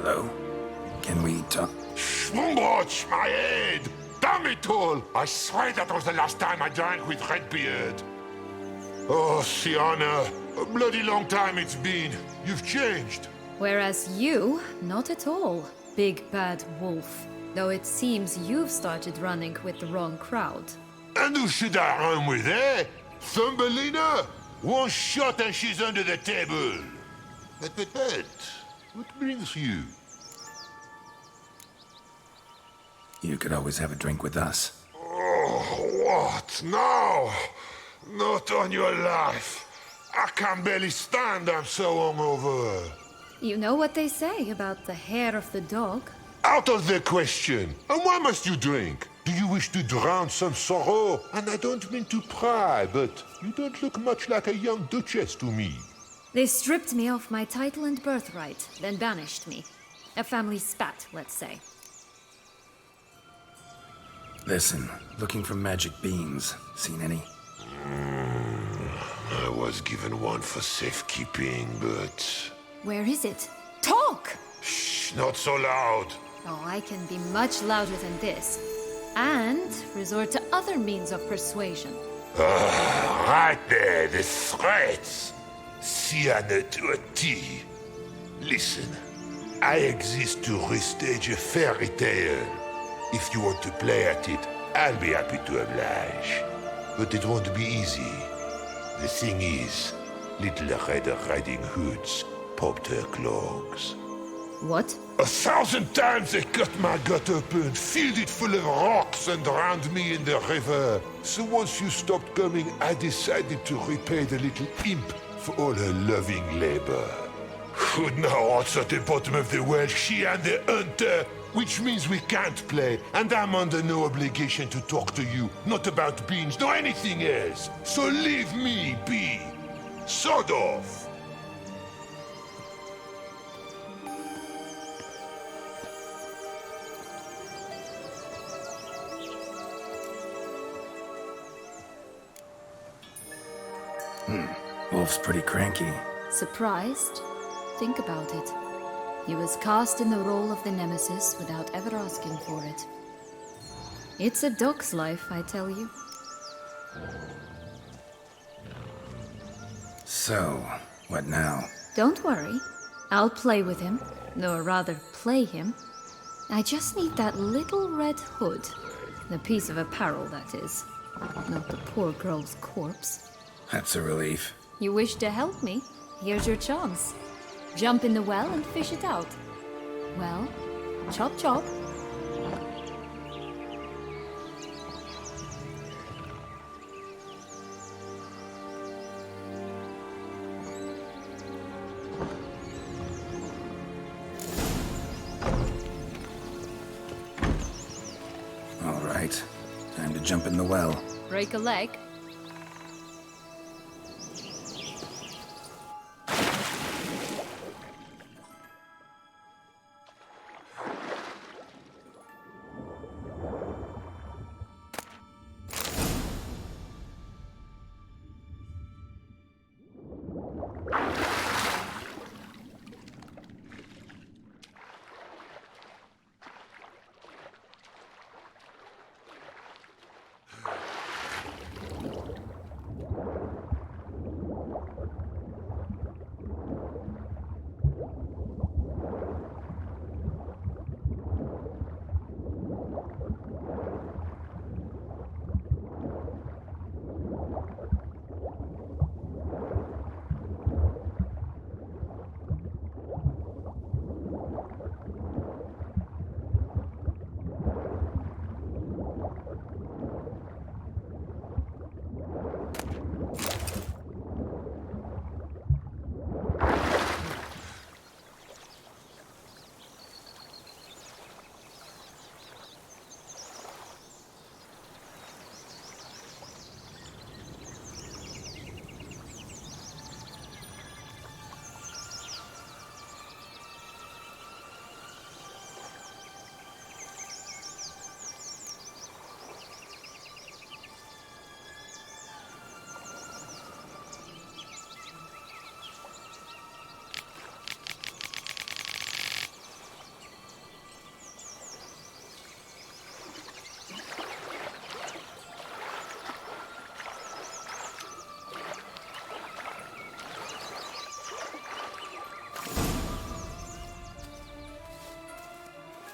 Hello? Can we talk? Schwungbroch, my head! Damn it all! I swear that was the last time I drank with Redbeard. Oh, Sienna, a bloody long time it's been. You've changed. Whereas you, not at all, big bad wolf. Though it seems you've started running with the wrong crowd. And who should I run with, eh? Thumbelina? One shot and she's under the table. But, what brings you? You could always have a drink with us. Oh, what now? Not on your life. I can barely stand, I'm so hungover. You know what they say about the hair of the dog? Out of the question. And why must you drink? Do you wish to drown some sorrow? And I don't mean to pry, but you don't look much like a young duchess to me. They stripped me of my title and birthright, then banished me. A family spat, let's say. Listen, looking for magic beans. Seen any? I was given one for safekeeping, but... Where is it? Talk! Shh, not so loud. Oh, I can be much louder than this. And resort to other means of persuasion. Right there, the threats. Sienna to a T. Listen, I exist to restage a fairy tale. If you want to play at it, I'll be happy to oblige. But it won't be easy. The thing is, Little Red Riding Hoods popped her clogs. What? 1,000 times they cut my gut open, filled it full of rocks and drowned me in the river. So once you stopped coming, I decided to repay the little imp for all her loving labor. Who now rots at the bottom of the well, she and the hunter, which means we can't play, and I'm under no obligation to talk to you, not about beans, nor anything else. So leave me be. Sod off. Wolf's pretty cranky. Surprised? Think about it. He was cast in the role of the Nemesis without ever asking for it. It's a dog's life, I tell you. So, what now? Don't worry. I'll play with him. Or rather, play him. I just need that little red hood. The piece of apparel, that is. Not the poor girl's corpse. That's a relief. You wish to help me? Here's your chance. Jump in the well and fish it out. Well, chop chop. All right. Time to jump in the well. Break a leg.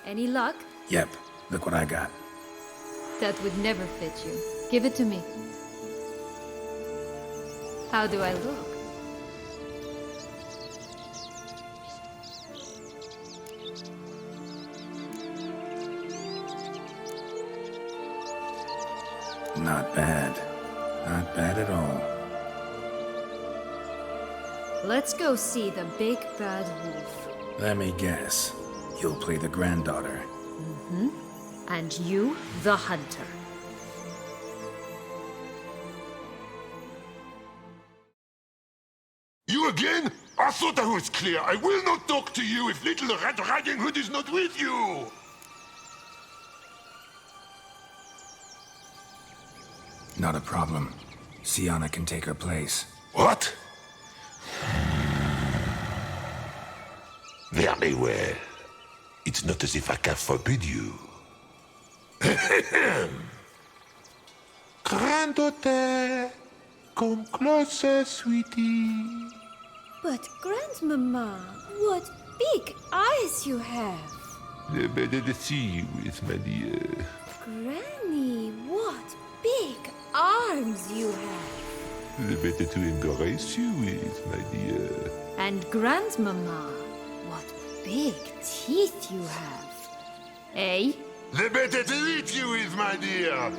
Any luck? Yep, look what I got. That would never fit you. Give it to me. How do I look? Not bad. Not bad at all. Let's go see the big bad wolf. Let me guess. You'll play the granddaughter. And you, the hunter. You again? I thought I was clear. I will not talk to you if little Red Riding Hood is not with you. Not a problem. Sienna can take her place. What? Very well. It's not as if I can forbid you. Granddaughter, come closer, sweetie. But, Grandmama, what big eyes you have. The better to see you with, my dear. Granny, what big arms you have. The better to embrace you with, my dear. And Grandmama, what big teeth you have. Eh? The better to eat you with, my dear.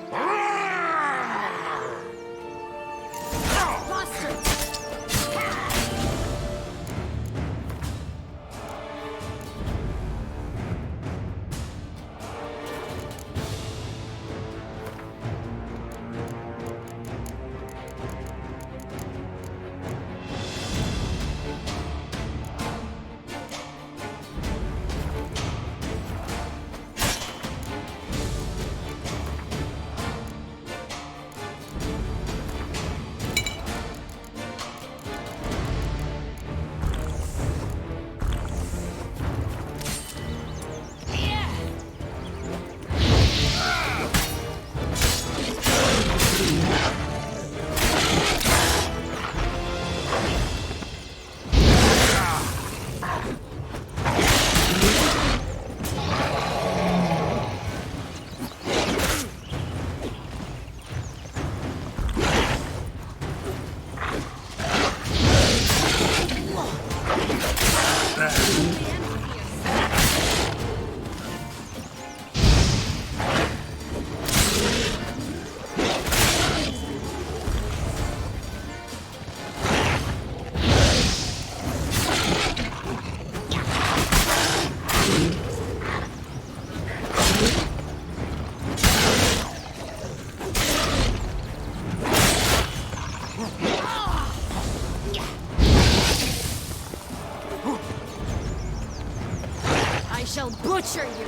I shall butcher you!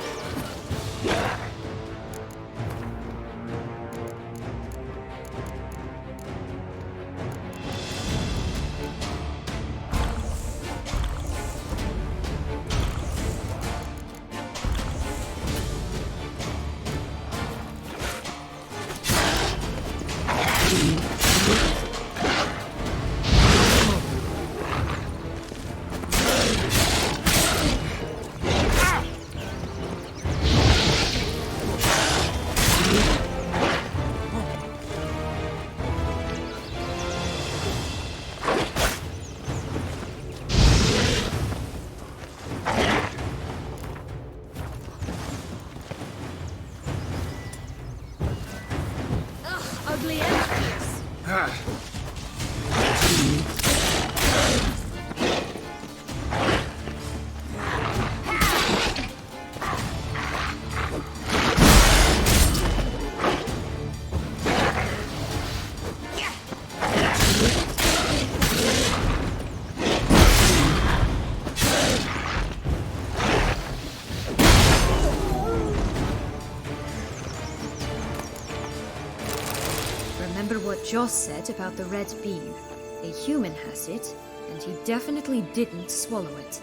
Ugly enemies! Remember what Joss said about the red bean. A human has it, and he definitely didn't swallow it.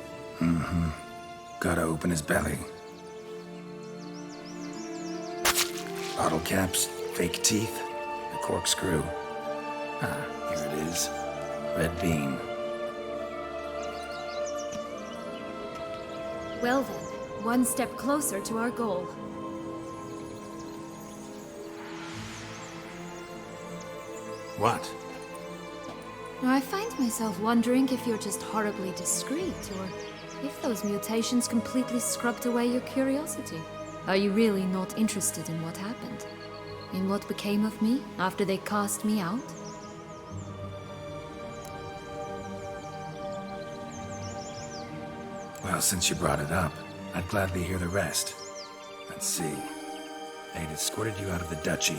Gotta open his belly. Bottle caps, fake teeth, a corkscrew. Ah, here it is. Red bean. Well then, One step closer to our goal. What? I find myself wondering if you're just horribly discreet, or if those mutations completely scrubbed away your curiosity. Are you really not interested in what happened? In what became of me after they cast me out? Well, since you brought it up, I'd gladly hear the rest. Let's see. They'd escorted you out of the duchy.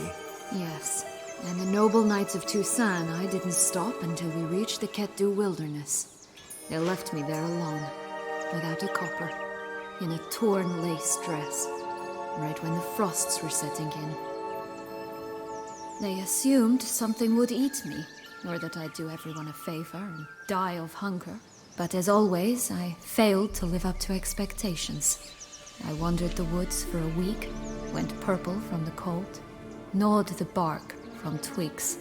Yes. And the noble knights of Toussaint, I didn't stop until we reached the Ketdu wilderness. They left me there alone, without a copper, in a torn lace dress, right when the frosts were setting in. They assumed something would eat me, or that I'd do everyone a favor and die of hunger. But as always, I failed to live up to expectations. I wandered the woods for a week, went purple from the cold, gnawed the bark from twigs.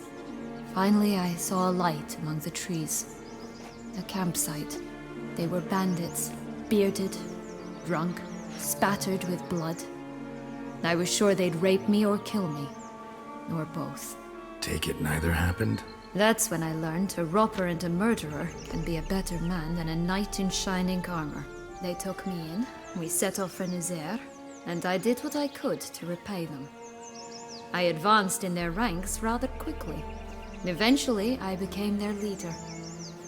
Finally, I saw a light among the trees. A campsite. They were bandits, bearded, drunk, spattered with blood. I was sure they'd rape me or kill me, or both. Take it neither happened? That's when I learned a robber and a murderer can be a better man than a knight in shining armor. They took me in, we set off for Nazaire, and I did what I could to repay them. I advanced in their ranks rather quickly. Eventually, I became their leader.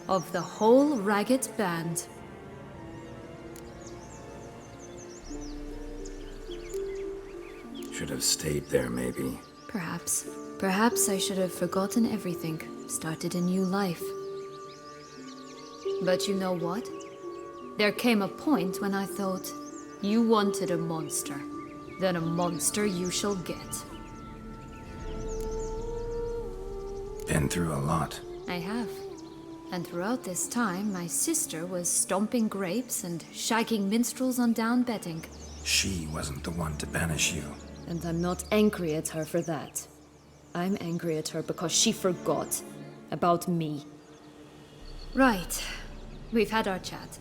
Of the whole ragged band. Should have stayed there, maybe. Perhaps. Perhaps I should have forgotten everything, started a new life. But you know what? There came a point when I thought, you wanted a monster. Then a monster you shall get. Been through a lot. I have. And throughout this time, my sister was stomping grapes and shagging minstrels on down bedding. She wasn't the one to banish you. And I'm not angry at her for that. I'm angry at her because she forgot about me. Right. We've had our chat.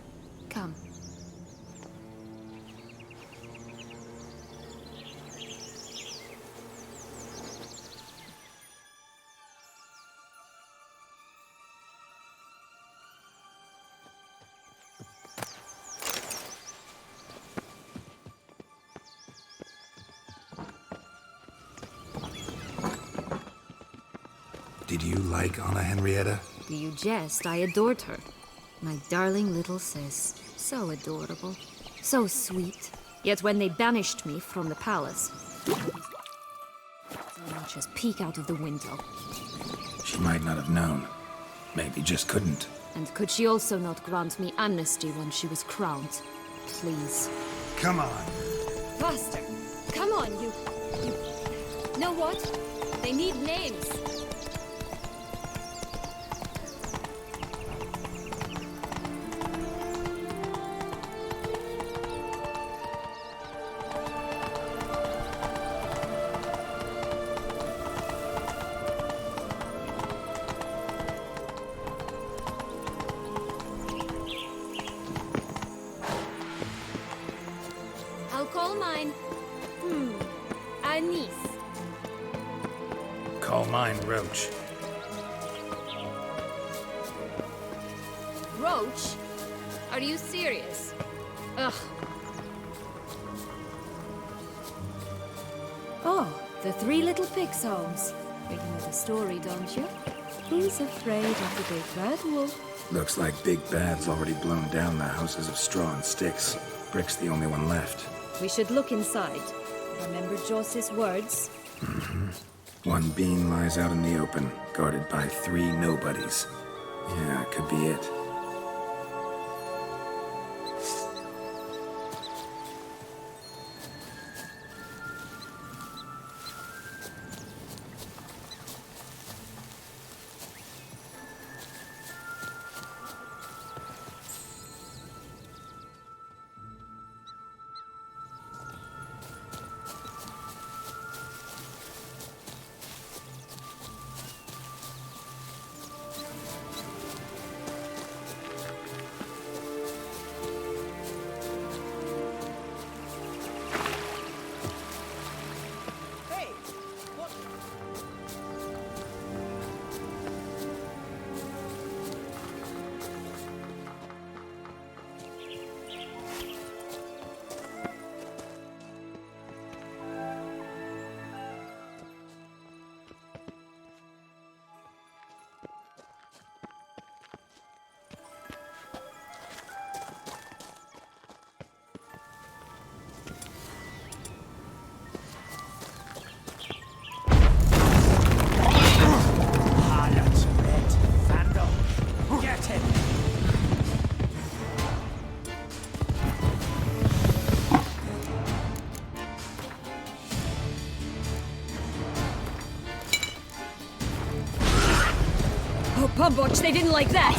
Come. Did you like Anna Henrietta? Do you jest? I adored her. My darling little sis. So adorable. So sweet. Yet when they banished me from the palace, so much as peek out of the window. She might not have known. Maybe just couldn't. And could she also not grant me amnesty when she was crowned? Please. Come on. Faster! Come on, you... Know what? They need names. I'll call mine. Anise. Call mine Roach. Roach? Are you serious? Ugh. Oh, the Three Little Pigs homes. You know the story, don't you? Who's afraid of the big bad wolf? Looks like Big Bad's already blown down the houses of straw and sticks. Brick's the only one left. We should look inside. Remember Joss's words? One being lies out in the open, guarded by 3 nobodies. Yeah, could be it. Pumboch, they didn't like that!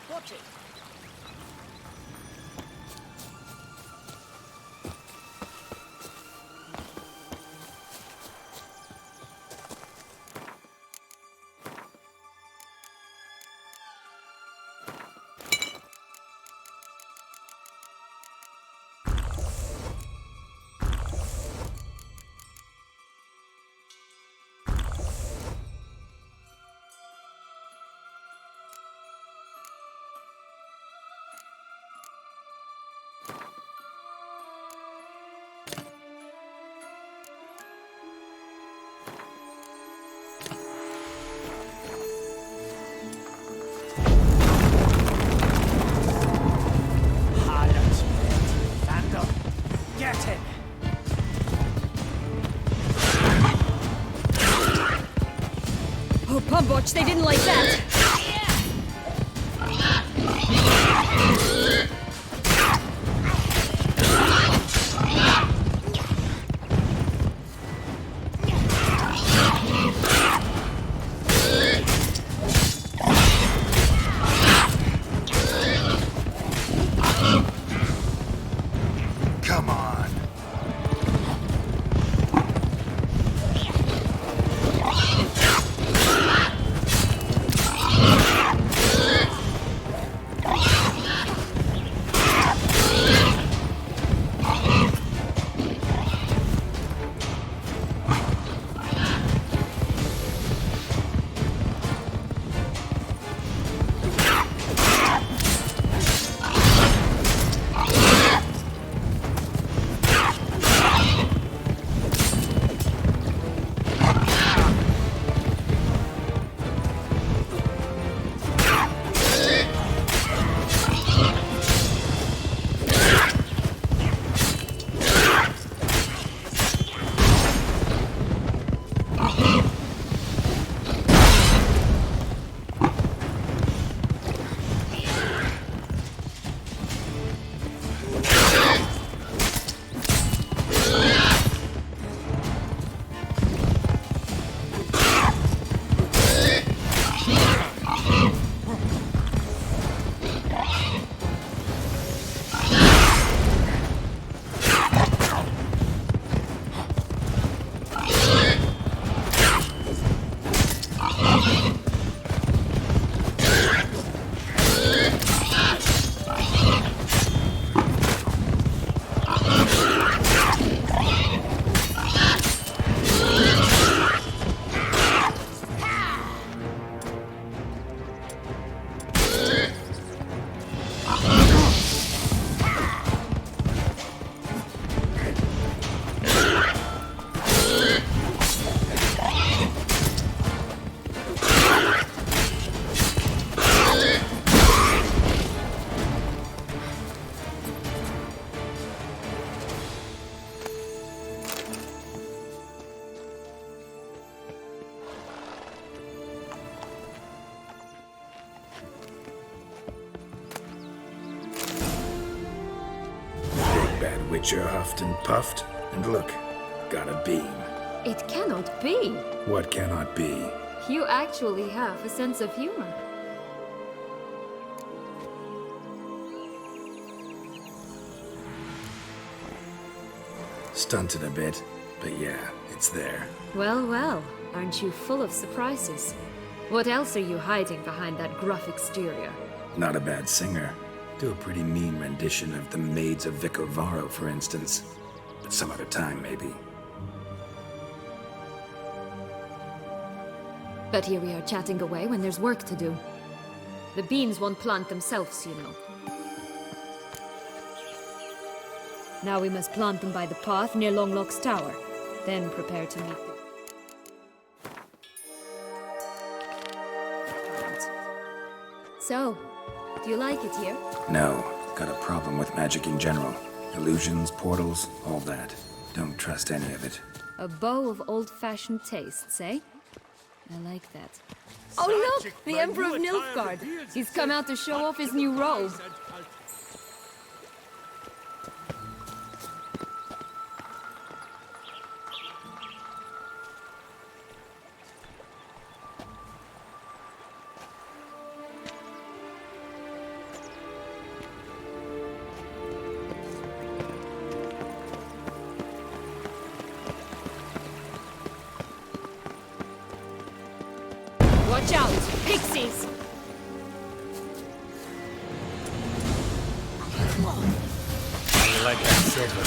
Watch it! Oh, Pumboch, they didn't like that! Come on. bad Witcher huffed and puffed, and look, got a beam. It cannot be. What cannot be? You actually have a sense of humor. Stunted a bit, but yeah, it's there. Well, well, aren't you full of surprises? What else are you hiding behind that gruff exterior? Not a bad singer. Do a pretty mean rendition of The Maids of Vicovaro, for instance. But some other time, maybe. But here we are chatting away when there's work to do. The beans won't plant themselves, you know. Now we must plant them by the path near Longlock's tower. Then prepare to meet them. So, do you like it here? No, got a problem with magic in general. Illusions, portals, all that. Don't trust any of it. A bow of old-fashioned tastes, eh? I like that. Oh look! The Emperor of Nilfgaard! He's come out to show off his new robe. Watch out! Pixies! I like that silver.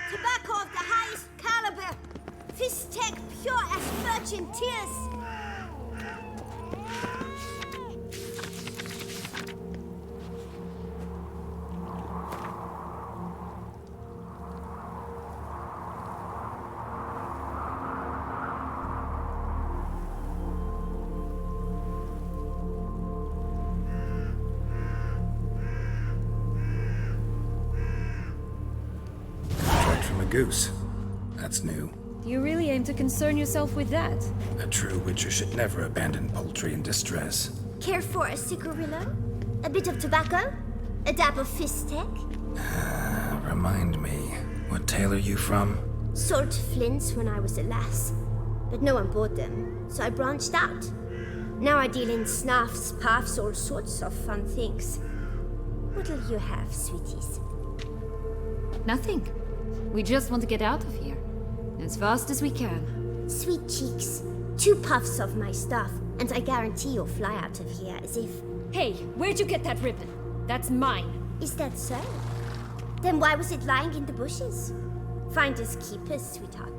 Tobacco of the highest caliber. Fistech pure as virgin tears. From a goose. That's new. You really aim to concern yourself with that? A true Witcher should never abandon poultry in distress. Care for a cigarillo? A bit of tobacco? A dab of Fistech? Remind me, what tale are you from? Sold flints when I was a lass. But no one bought them, so I branched out. Now I deal in snuffs, puffs, all sorts of fun things. What'll you have, sweeties? Nothing. We just want to get out of here. As fast as we can. Sweet cheeks. 2 puffs of my stuff, and I guarantee you'll fly out of here as if... Hey, where'd you get that ribbon? That's mine. Is that so? Then why was it lying in the bushes? Finders keepers, sweetheart.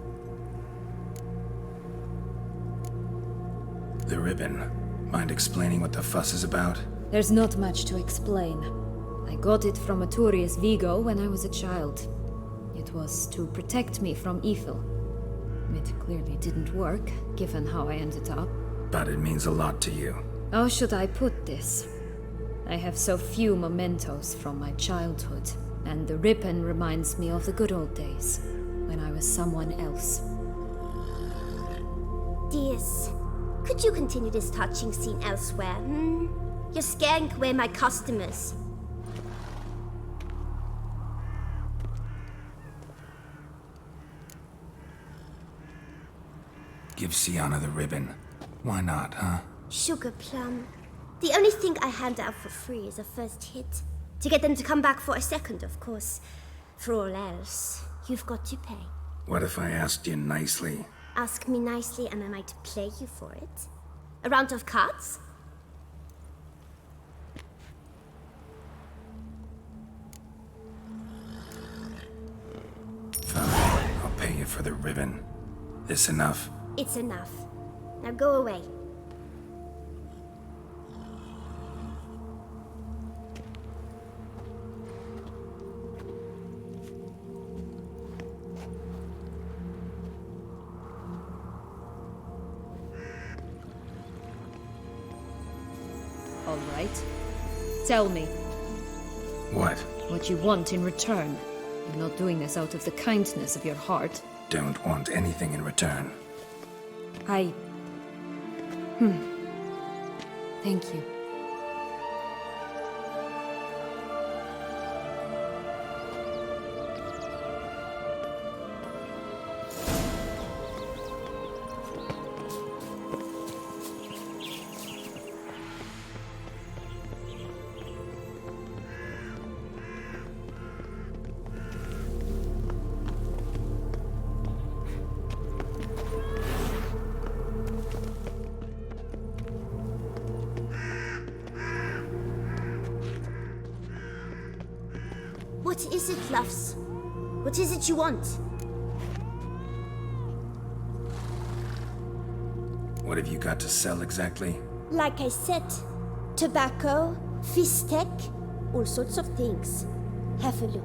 The ribbon. Mind explaining what the fuss is about? There's not much to explain. I got it from Aturius Vigo when I was a child. It was to protect me from evil. It clearly didn't work, given how I ended up. But it means a lot to you. How should I put this? I have so few mementos from my childhood, and the ribbon reminds me of the good old days, when I was someone else. Dears, could you continue this touching scene elsewhere, You're scaring away my customers. Give Sienna the ribbon. Why not, huh? Sugar plum. The only thing I hand out for free is a first hit. To get them to come back for a second, of course. For all else, you've got to pay. What if I asked you nicely? Ask me nicely and I might play you for it. A round of cards? Fine, I'll pay you for the ribbon. This enough? It's enough. Now go away. All right. Tell me What? what you want in return. You're not doing this out of the kindness of your heart. Don't want anything in return. Thank you. What is it, loves? What is it you want? What have you got to sell exactly? Like I said, tobacco, fish tech, all sorts of things. Have a look.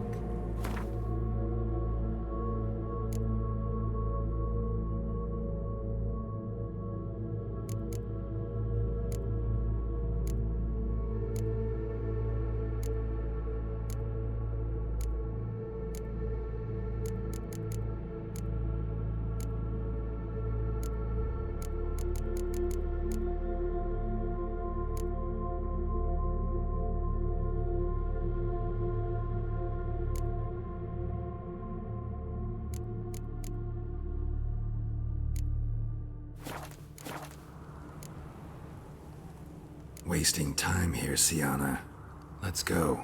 Wasting time here, Sienna. Let's go.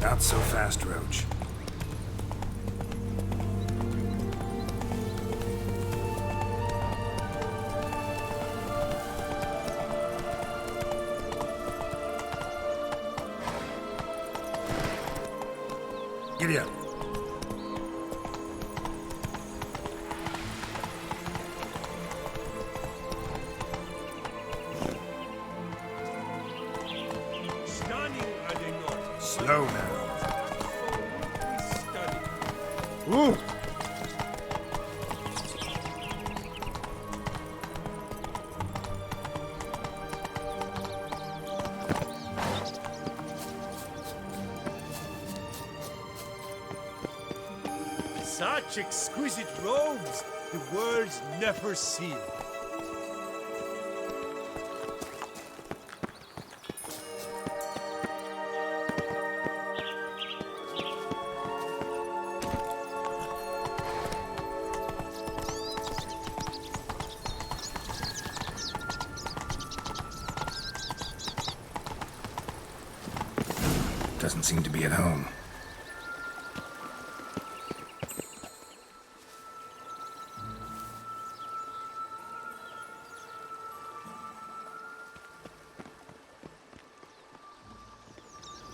Not so fast, Roach. Giddy up. Slow now. Ooh. Such exquisite robes, the world's never seen. Doesn't seem to be at home.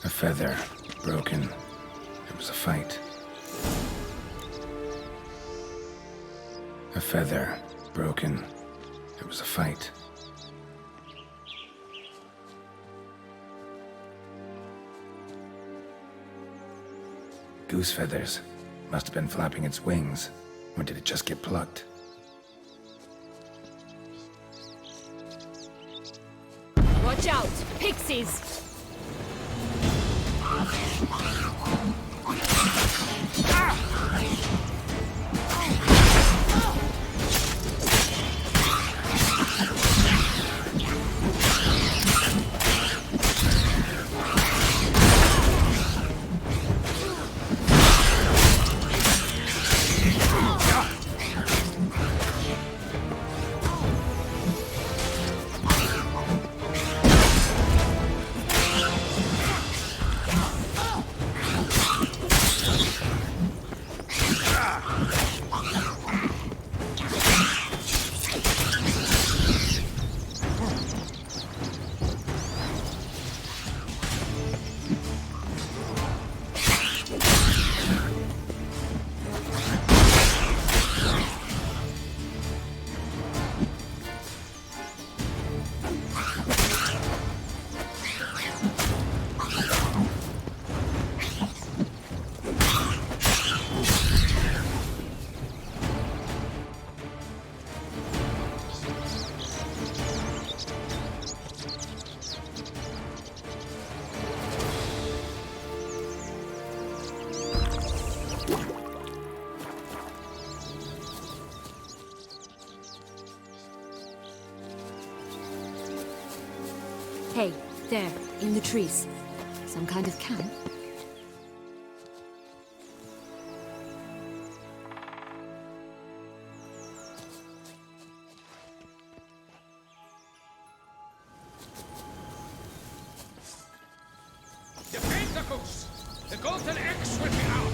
A feather, broken. It was a fight. A feather, broken. It was a fight. Goose feathers. Must have been flapping its wings. Or did it just get plucked? Watch out! Pixies! Hey, there, in the trees. Some kind of camp? Defend the goose! The golden axe will be ours!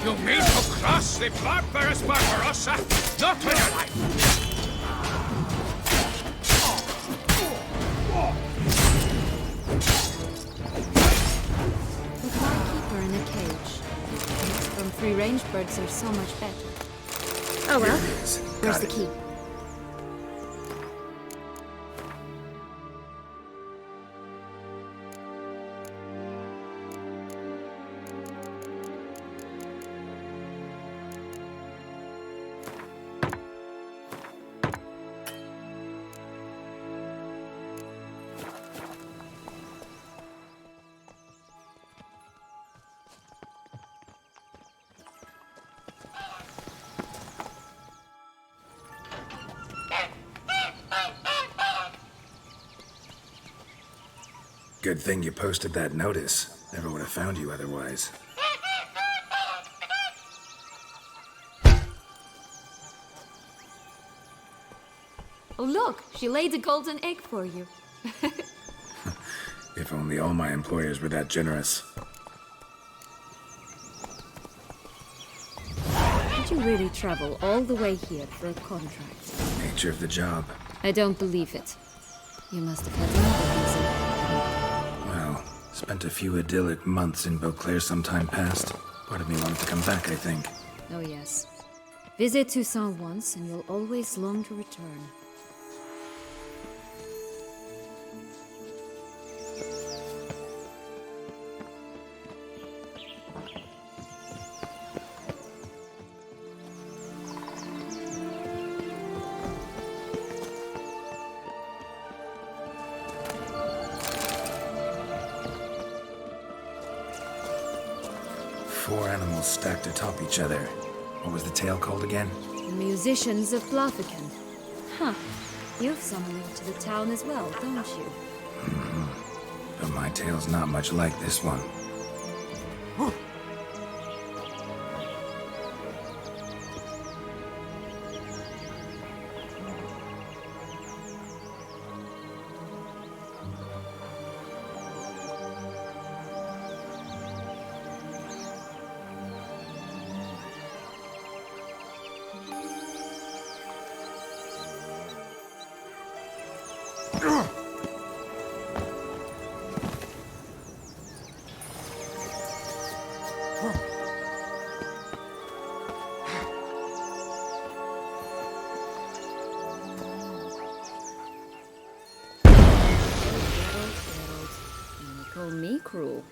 You mean to cross the barbarous Barbarossa? Not on your life! But why keep her in a cage? From free-range birds are so much better. Oh well. Where's the key? Good thing you posted that notice. Never would have found you otherwise. Oh look, she laid a golden egg for you. If only all my employers were that generous. Did you really travel all the way here for a contract? Nature of the job. I don't believe it. You must have had another reason. Well, spent a few idyllic months in Beauclair some time past. Part of me wanted to come back, I think. Oh yes. Visit Toussaint once and you'll always long to return. 4 animals stacked atop each other. What was the tale called again? The musicians of Blaviken. Huh. You've some link to the town as well, don't you? But my tale's not much like this one. Call me cruel.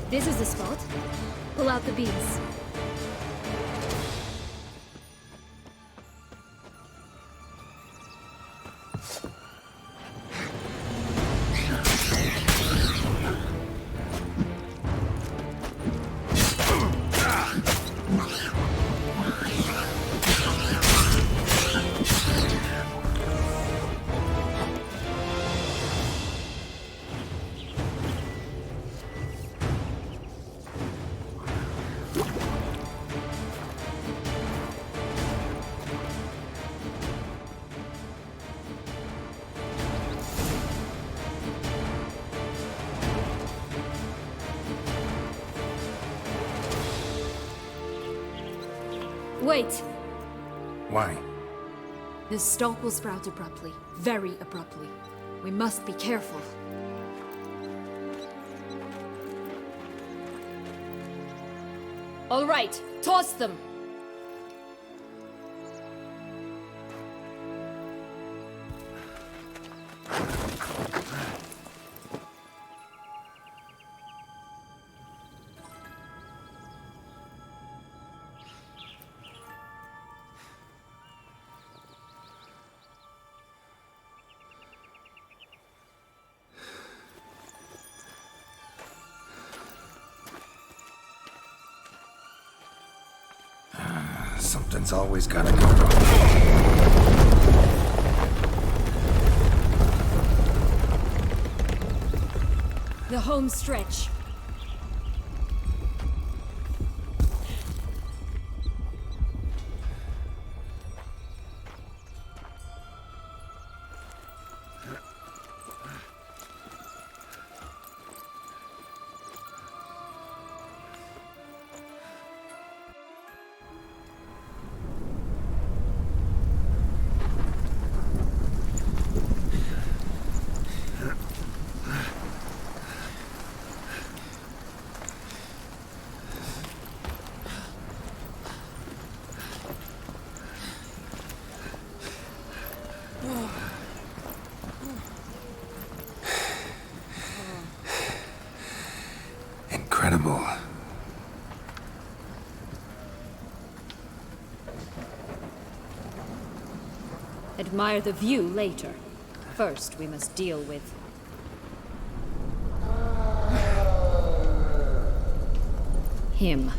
This is the spot. Pull out the beams. Wait! Why? The stalk will sprout abruptly. Very abruptly. We must be careful. All right, toss them! Something's always gotta go wrong. The home stretch. incredible. Admire the view later. First, we must deal with... him.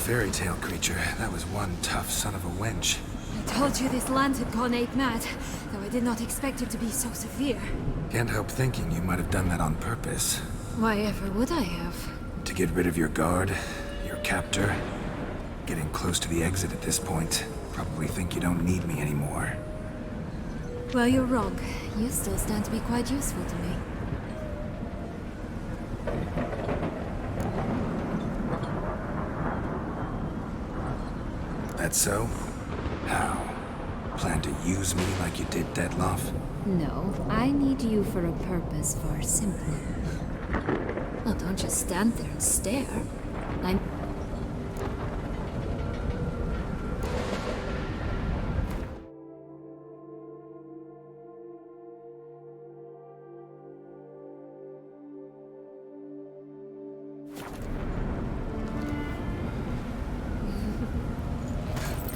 Fairy tale creature, that was one tough son of a wench. I told you this land had gone ape mad, though I did not expect it to be so severe. Can't help thinking you might have done that on purpose. Why ever would I have? To get rid of your guard, your captor. Getting close to the exit at this point. Probably think you don't need me anymore. Well, you're wrong. You still stand to be quite useful to me. That so? How? Plan to use me like you did Detloff? No, I need you for a purpose far simpler. Well, don't just stand there and stare. I'm...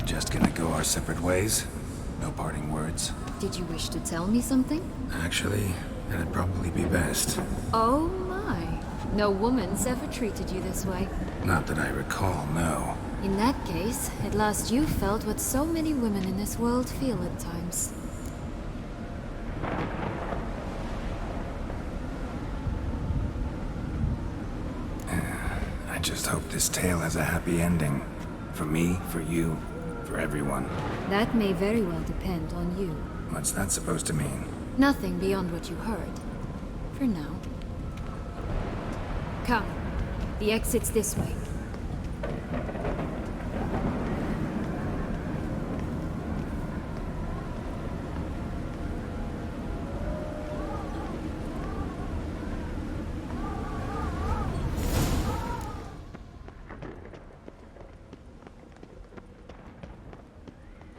Just gonna go our separate ways? No parting words? Did you wish to tell me something? Actually, that'd probably be best. Oh my. No woman's ever treated you this way. Not that I recall, no. In that case, at last you felt what so many women in this world feel at times. I just hope this tale has a happy ending. For me, for you, for everyone. That may very well depend on you. What's that supposed to mean? Nothing beyond what you heard. For now. Come. The exit's this way.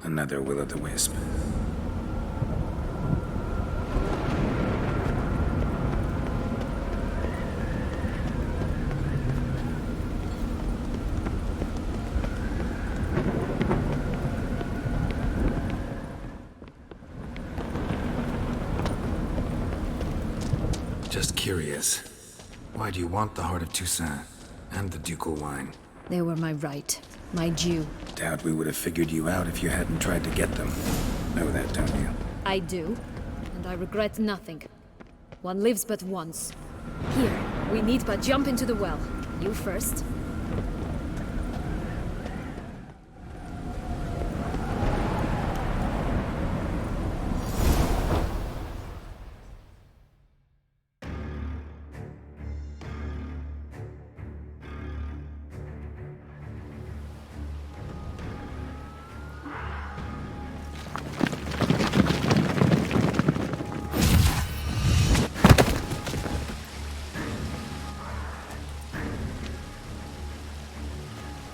Another will-o'-the-wisp. curious. Why do you want the Heart of Toussaint and the ducal wine? They were my right. My due. Doubt we would have figured you out if you hadn't tried to get them. Know that, don't you? I do, and I regret nothing. One lives but once. Here, we need but jump into the well. You first.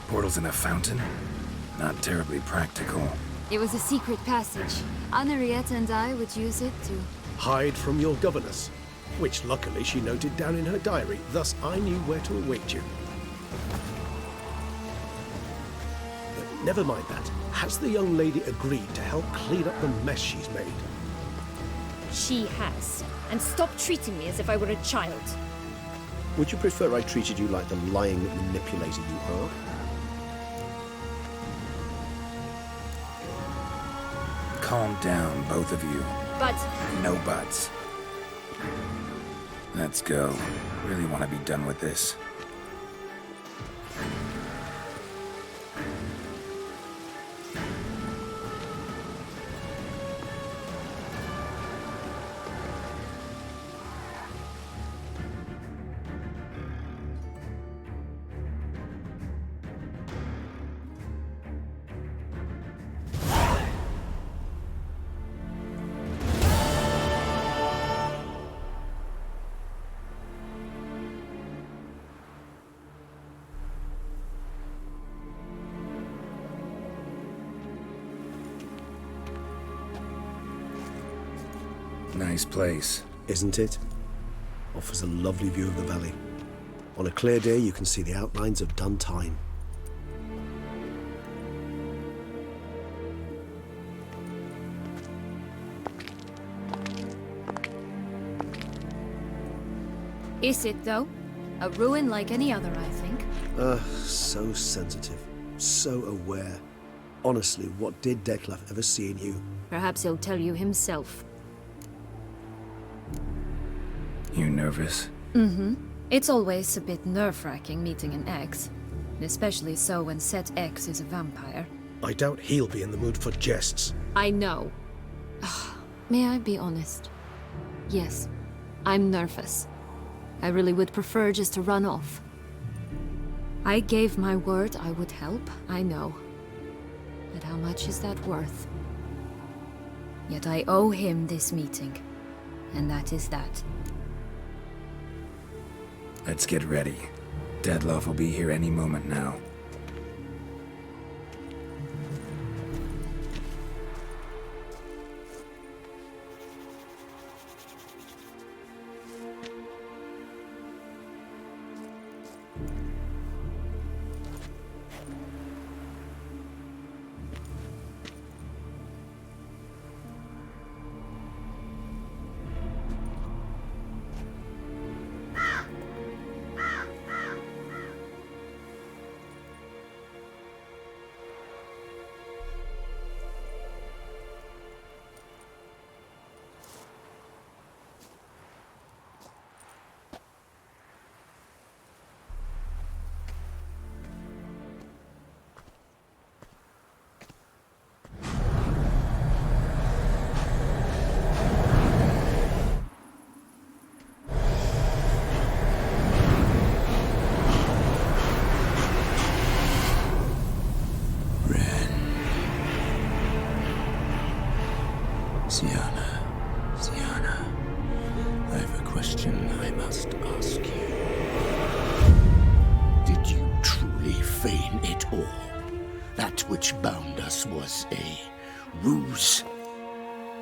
Portals in a fountain? Not terribly practical. It was a secret passage. Henriette and I would use it to... Hide from your governess, which luckily she noted down in her diary, thus I knew where to await you. But never mind that. Has the young lady agreed to help clean up the mess she's made? She has. And stop treating me as if I were a child. Would you prefer I treated you like the lying manipulator you are? Calm down, both of you. But... No buts. Let's go. Really want to be done with this. Nice place. Isn't it? Offers a lovely view of the valley. On a clear day, you can see the outlines of done time. Is it, though? A ruin like any other, I think. So sensitive. So aware. Honestly, what did Detlef ever see in you? Perhaps he'll tell you himself. You nervous? Mm-hmm. It's always a bit nerve-wracking meeting an ex. Especially so when said ex is a vampire. I doubt he'll be in the mood for jests. I know. May I be honest? Yes, I'm nervous. I really would prefer just to run off. I gave my word I would help, I know. But how much is that worth? Yet I owe him this meeting. And that is that. Let's get ready. Detlef will be here any moment now. Sienna, I have a question I must ask you. Did you truly feign it all? That which bound us was a ruse?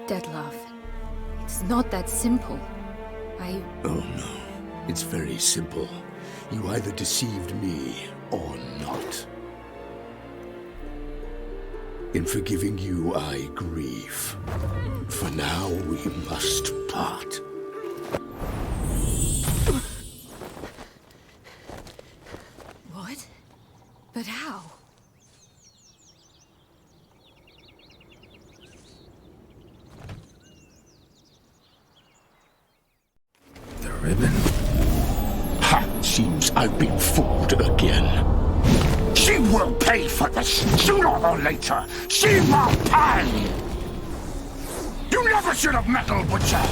Detlef, it's not that simple. Oh no, it's very simple. You either deceived me or not. In forgiving you, I grieve. For now, we must part. ribbon. Ha! Seems I've been fooled again. She will pay for this, sooner or later. She will pay! You never should have meddled, Witcher!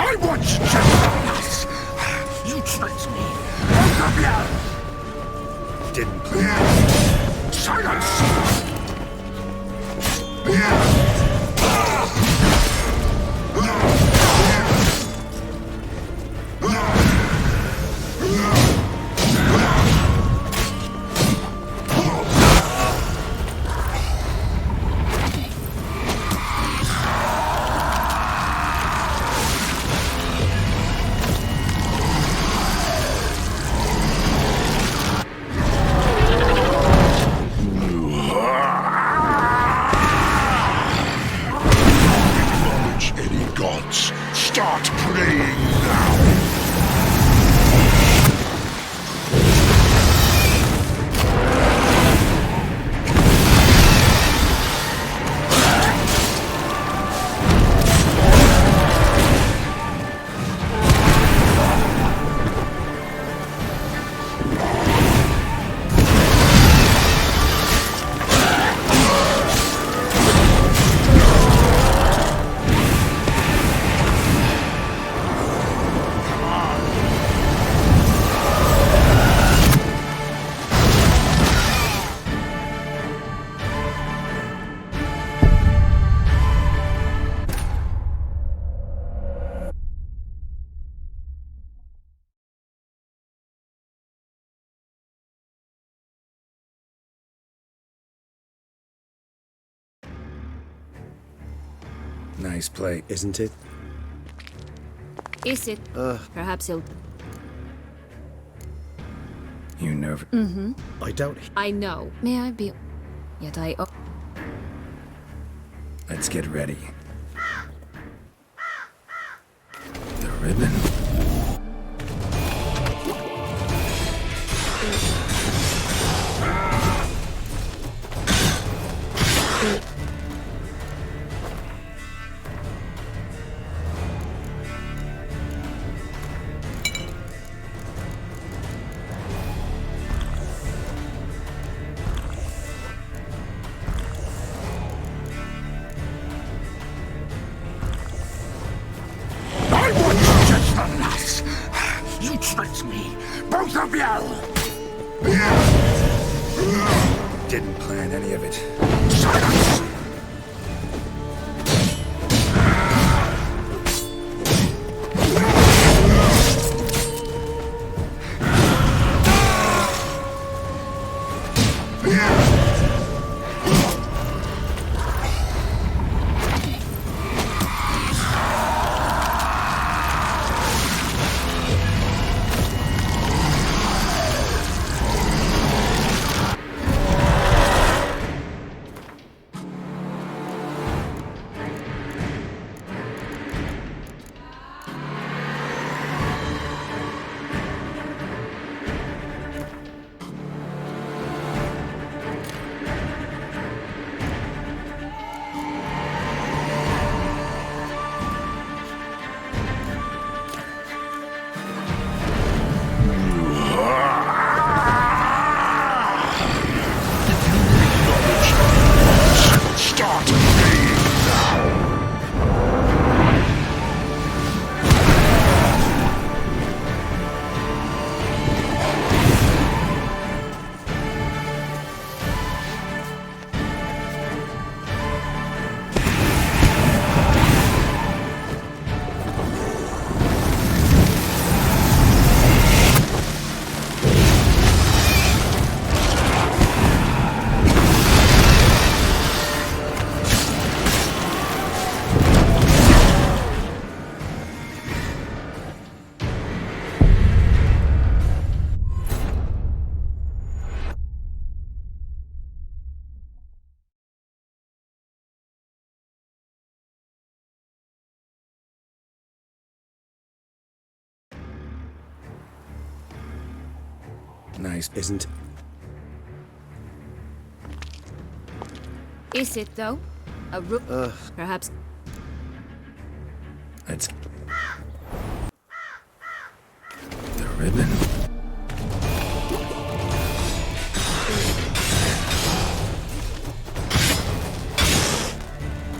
I want justice! You tricked me! Both of you! Didn't. Silence! Gods, start praying now! Nice play. Isn't it? Is it? Perhaps he'll... You nervous? Mm-hmm. I doubt... I know. May I be... Yet I... Let's get ready. The ribbon. You tricked me! Both of you! Didn't plan any of it. Silence! Nice. Isn't. Is it, though? A perhaps. Let's... The ribbon.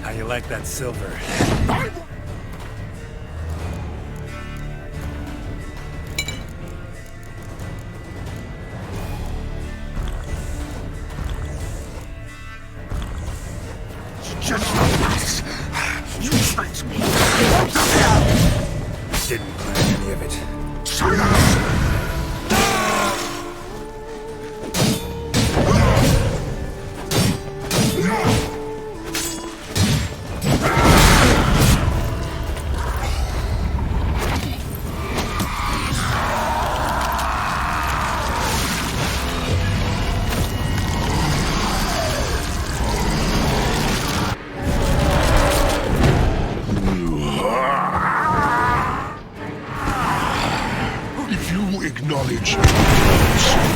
How you like that silver? Just relax. You tricked me. Didn't plan any of it. Silence! If you acknowledge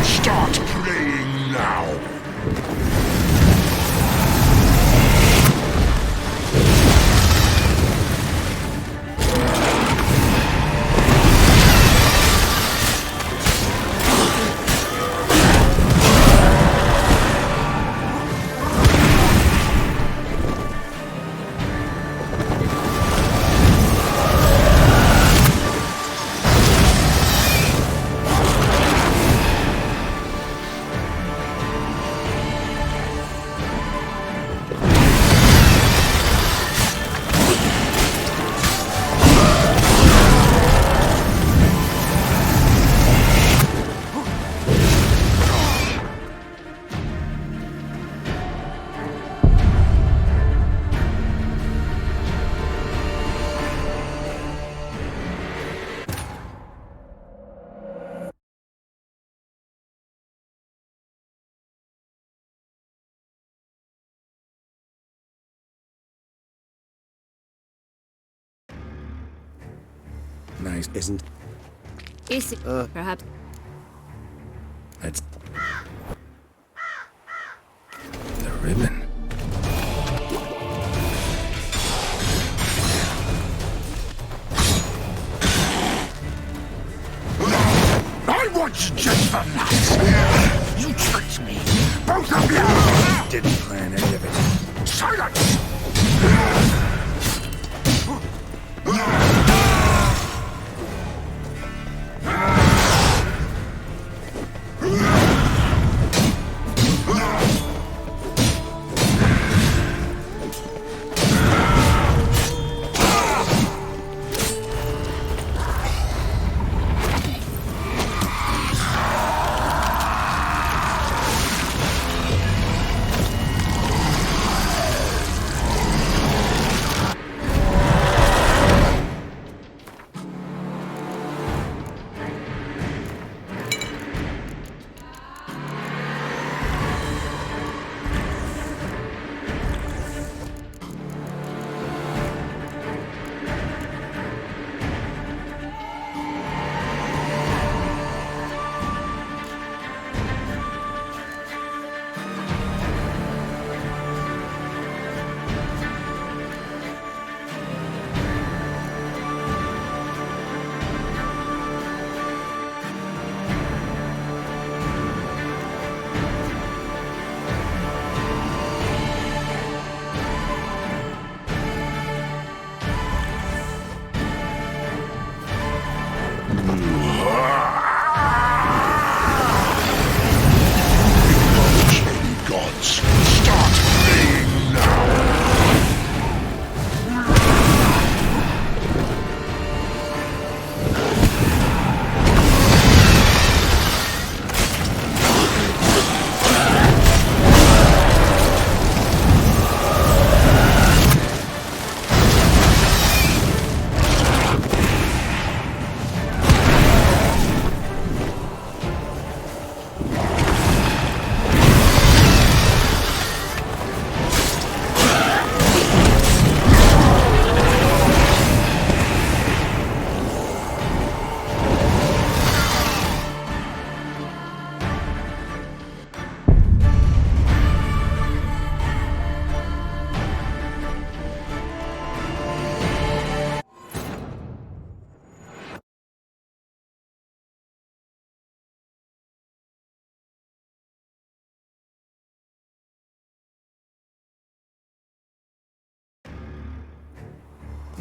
start playing now. Nice. Isn't. Is it, perhaps. Let's... The ribbon. I want you just relax. You tricked me. Both of you. Didn't plan any of it. Silence!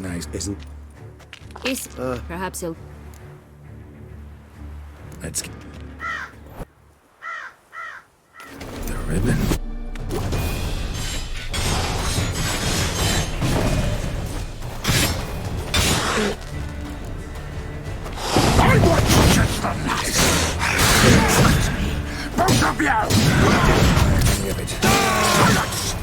Nice. Isn't... Is perhaps he'll... Let's... The ribbon. I want you just the last. Trust me, both of you! Any of it. Silence!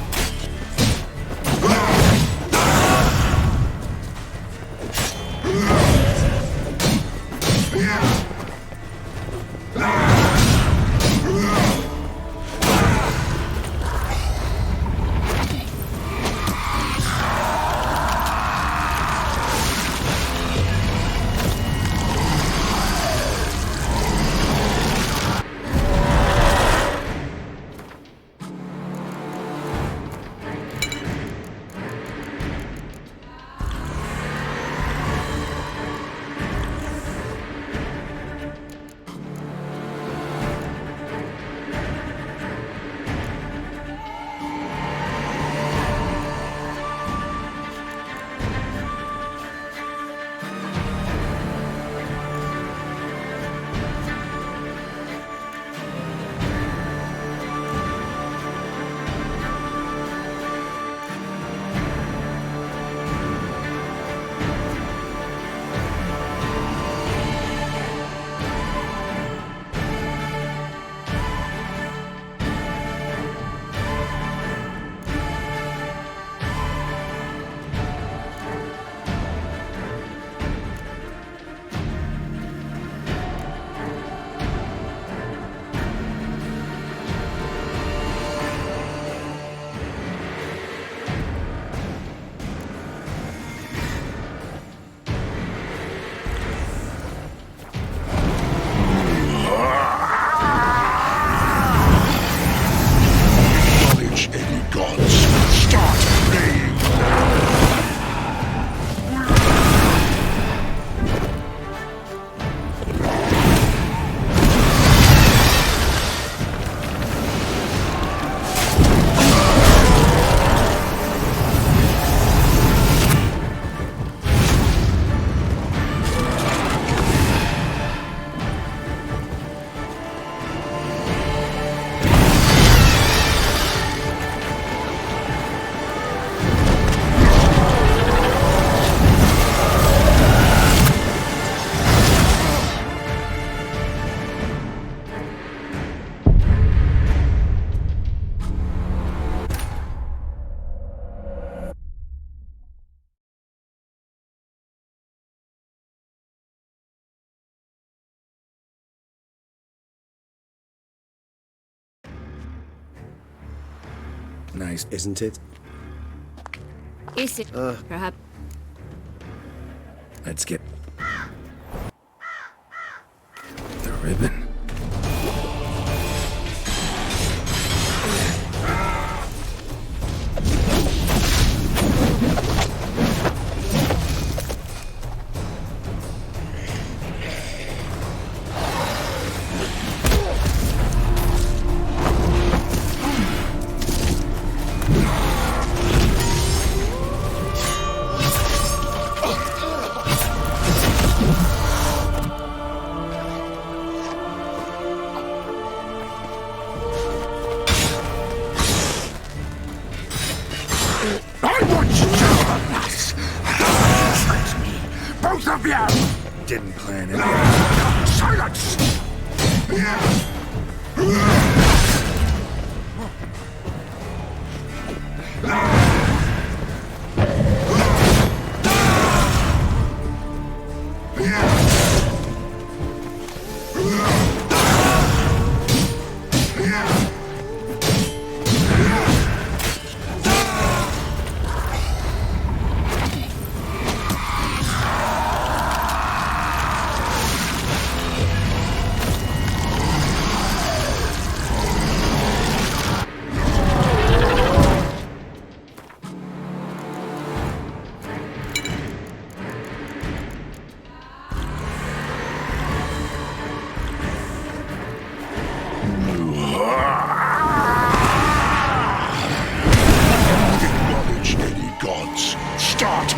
Nice. Isn't it? Is it perhaps... Let's get... The ribbon. Didn't plan it. Silence! Start